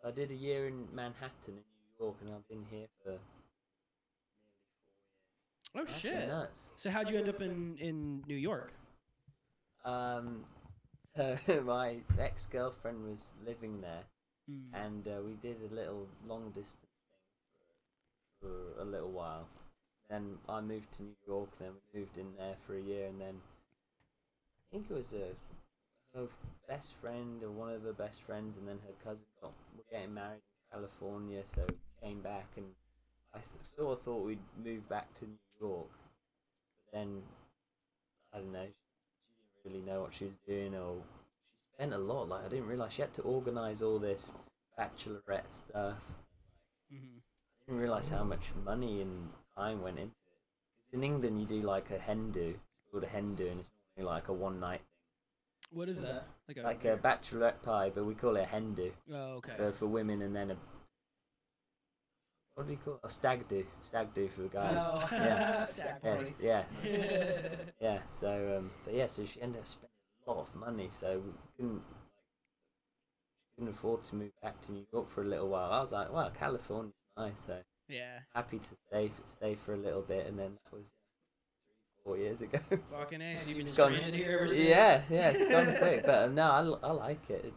So I did a year in Manhattan in New York, and I've been here for nearly 4 years. Oh, That's shit. nuts. So how'd you end up in New York? So my ex-girlfriend was living there, and we did a little long distance thing for a little while. Then I moved to New York, and then we moved in there for a year, and then I think it was her best friend or one of her best friends, and then her cousin were getting married in California, so we came back, and I sort of thought we'd move back to New York, but then I don't know, she didn't really know what she was doing, or she spent a lot. Like I didn't realize she had to organize all this bachelorette stuff. I didn't realize how much money and time went into it. Because in England, you do like a hen do. It's called a hen do, and it's normally like a one night thing. What is that? Like a bachelorette pie, but we call it a hen do. Oh, okay. For women, and then what do you call it? A stag do. Stag do for the guys. Oh. Yeah. Stag Yes, party. yeah. Yeah. So, but yeah, so she ended up spending a lot of money. So we couldn't afford to move back to New York for a little while. I was like, well, California's nice, so Yeah. happy to stay for a little bit, and then that was 3-4 years ago. Fucking A. So you've been It's gone- stranded here ever since? yeah, it's gone quick, but no, I like it.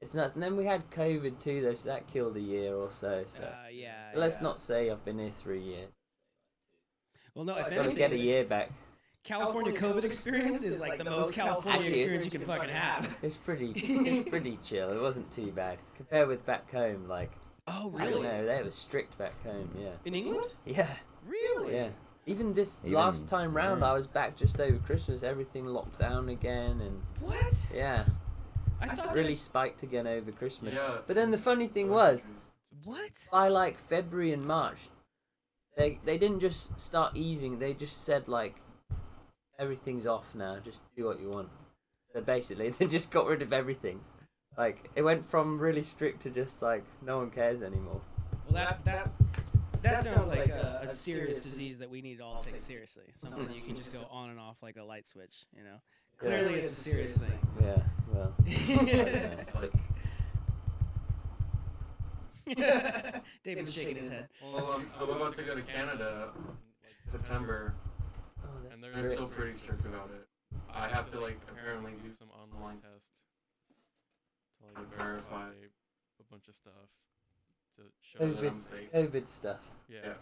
It's nuts. And then we had COVID too, though, so that killed a year or so. So Yeah. but let's not say I've been here 3 years. Well, no, if I've got to anything, get a year back. California COVID experience is like the most California Actually, experience you can fucking have. It's pretty chill. It wasn't too bad compared with back home. Like Oh, I don't really? know, they were strict back home. Yeah. In England? Yeah. Really? Yeah. Even this Even- last time round, yeah. I was back just over Christmas. Everything locked down again, and What? yeah, I it's thought really spiked again over Christmas. Yeah. But then the funny thing was, What? by like February and March, they didn't just start easing. They just said like, everything's off now. Just do what you want. So basically, they just got rid of everything. Like it went from really strict to just like no one cares anymore. Well, that sounds like a serious disease that we need to all take seriously. Something that you can just go on and off like a light switch, you know? Clearly, it's a serious thing. Yeah. Well. It's like, David's shaking his head. well, I'm about to go to Canada in like September, and they're still pretty strict about it. I have to like apparently do some online test to like verify a bunch of stuff to show that I'm safe. COVID stuff. Yeah.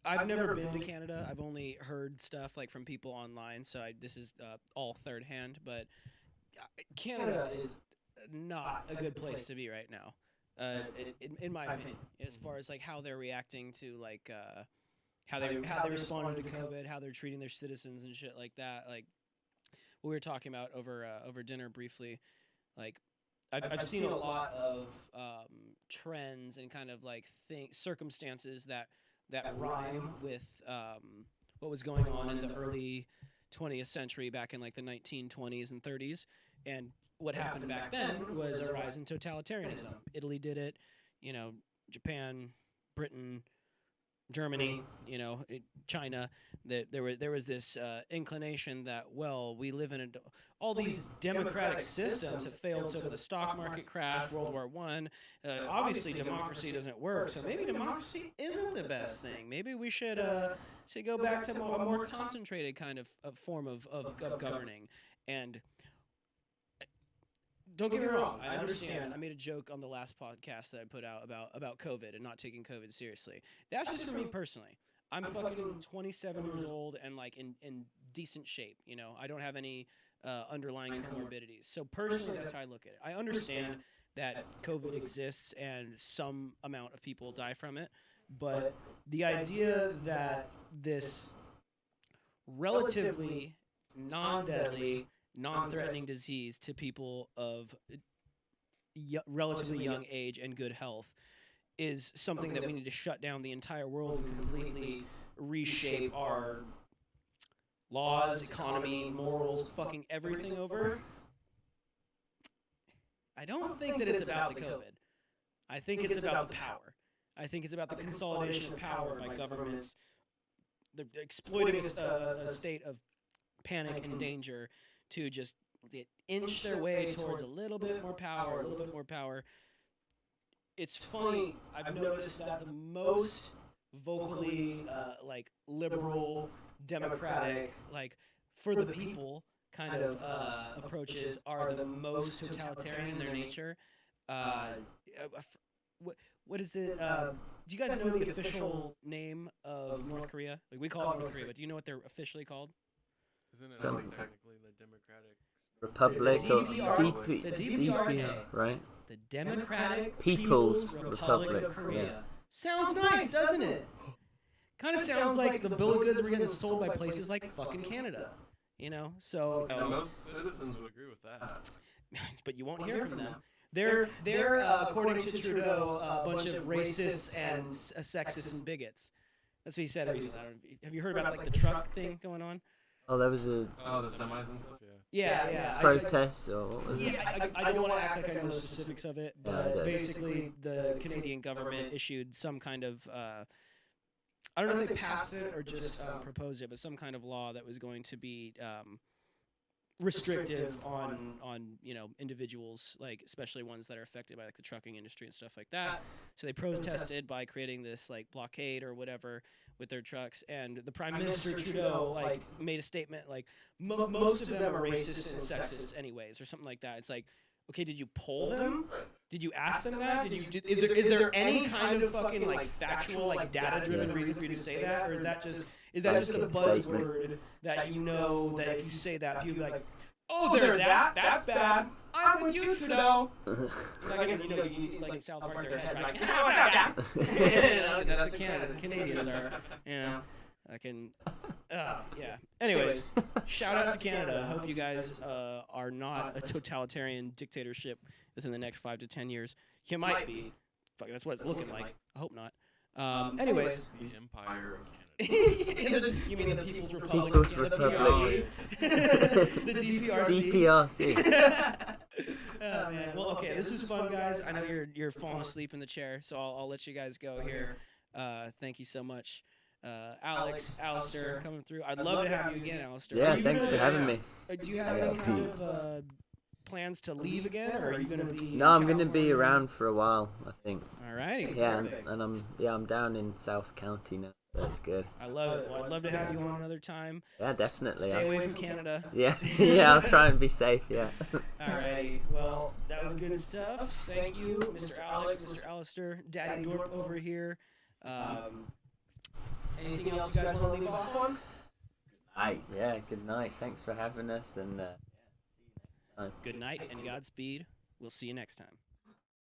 I've never been to Canada. I've only heard stuff like from people online, so this is all third hand. But Canada is not a good place to be right now, in my opinion. As far as like how they're reacting to like how they responded to COVID, how they're treating their citizens and shit like that. Like what we were talking about over dinner briefly, like. I've seen a lot of trends and kind of like circumstances that rhyme with what was going on in the early 20th century, back in like the 1920s and 30s. And what happened back then was a rise in totalitarianism. Italy did it, Japan, Britain, Germany, China. That there was this inclination that, well, we live in all these democratic systems have failed. So the stock market crashed, World War I. Obviously, democracy doesn't work. So maybe democracy isn't the best thing. Maybe we should go back to a more concentrated kind of form of governing. And don't get me wrong, I understand. I made a joke on the last podcast that I put out about COVID and not taking COVID seriously. That's just for me personally. I'm fucking 27 years old and like in decent shape. I don't have any underlying comorbidities. So personally, that's how I look at it. I understand that COVID exists and some amount of people die from it, but the idea that this relatively non-deadly, non-threatening disease to people of relatively young age and good health is something that we need to shut down the entire world and completely reshape our laws, economy, morals, fucking everything over. I don't think that it's about the COVID. I think it's about the power. I think it's about the consolidation of power by governments. They're exploiting a state of panic and danger to just inch their way towards a little bit more power, a little bit more power. It's funny, I've noticed that the most vocally, like, liberal, democratic, like, for the people kind of approaches are the most totalitarian in their nature. What is it? Do you guys know the official name of North Korea? Like, we call it North Korea, but do you know what they're officially called? Isn't it like technically the Democratic Republic The or DPR, the DPRK, DPR, right? the Democratic People's Republic of Republic, Korea. yeah. Sounds nice, doesn't it? Kind of sounds like the bill of goods were getting sold by places like fucking Canada. You know, so most citizens would agree with that. but you won't hear from them. They're according to Trudeau, a bunch of racists and sexists and bigots. That's what he said recently. Have you heard about like the truck thing going on? Oh, there was a The semis and stuff. Yeah. protest or what was it? Yeah, I don't want to act like I know the specifics of it, I but don't. basically the Canadian government issued some kind of, I don't know if they passed it or just proposed it, but some kind of law that was going to be restrictive on individuals, like especially ones that are affected by like the trucking industry and stuff like that. So they protested by creating this like blockade or whatever with their trucks, and the Prime Minister Trudeau like made a statement like most of them are racist and sexist anyways, or something like that. It's like, okay, did you poll them? Did you ask them that? Is there any kind of fucking like factual like data driven reason for you to say that, or is that just a buzzword that you know that if you say that people will be like, oh, they're that's bad. I'm with you, Trudeau. Like in South Park, their head like, that's what Canadians are. I can, yeah. Anyways, shout out to Canada. I hope you guys are not a totalitarian dictatorship within the next 5 to 10 years. You might be. Fuck, that's what it's looking like. I hope not. Anyways. The Empire of Canada. You mean the People's Republic? People's The Republic. PRC? The DPRC. DPRC. Oh, man. Well, okay, this was fun, guys. I know you're falling asleep in the chair, so I'll let you guys go here. Thank you so much. Alistair coming through. I'd love to have you again, Alistair. Yeah, thanks for having me. Do you have any kind of plans to leave again, or are you going to be? No, I'm gonna be around for a while, I think. Alrighty. Yeah, Perfect. and I'm down in South County now. So that's good. I love it. Well, I'd love to have you on another time. Yeah, definitely. Stay away from Canada. Yeah, yeah, I'll try and be safe. Yeah. Alrighty. Well, that was good stuff. Thank you, Mr. Alex, Mr. Alistair, Daddy Dorp over here. Anything else you guys want to leave off on? Night. Yeah. Good night. Thanks for having us, and see you next time. Good night and Godspeed. We'll see you next time.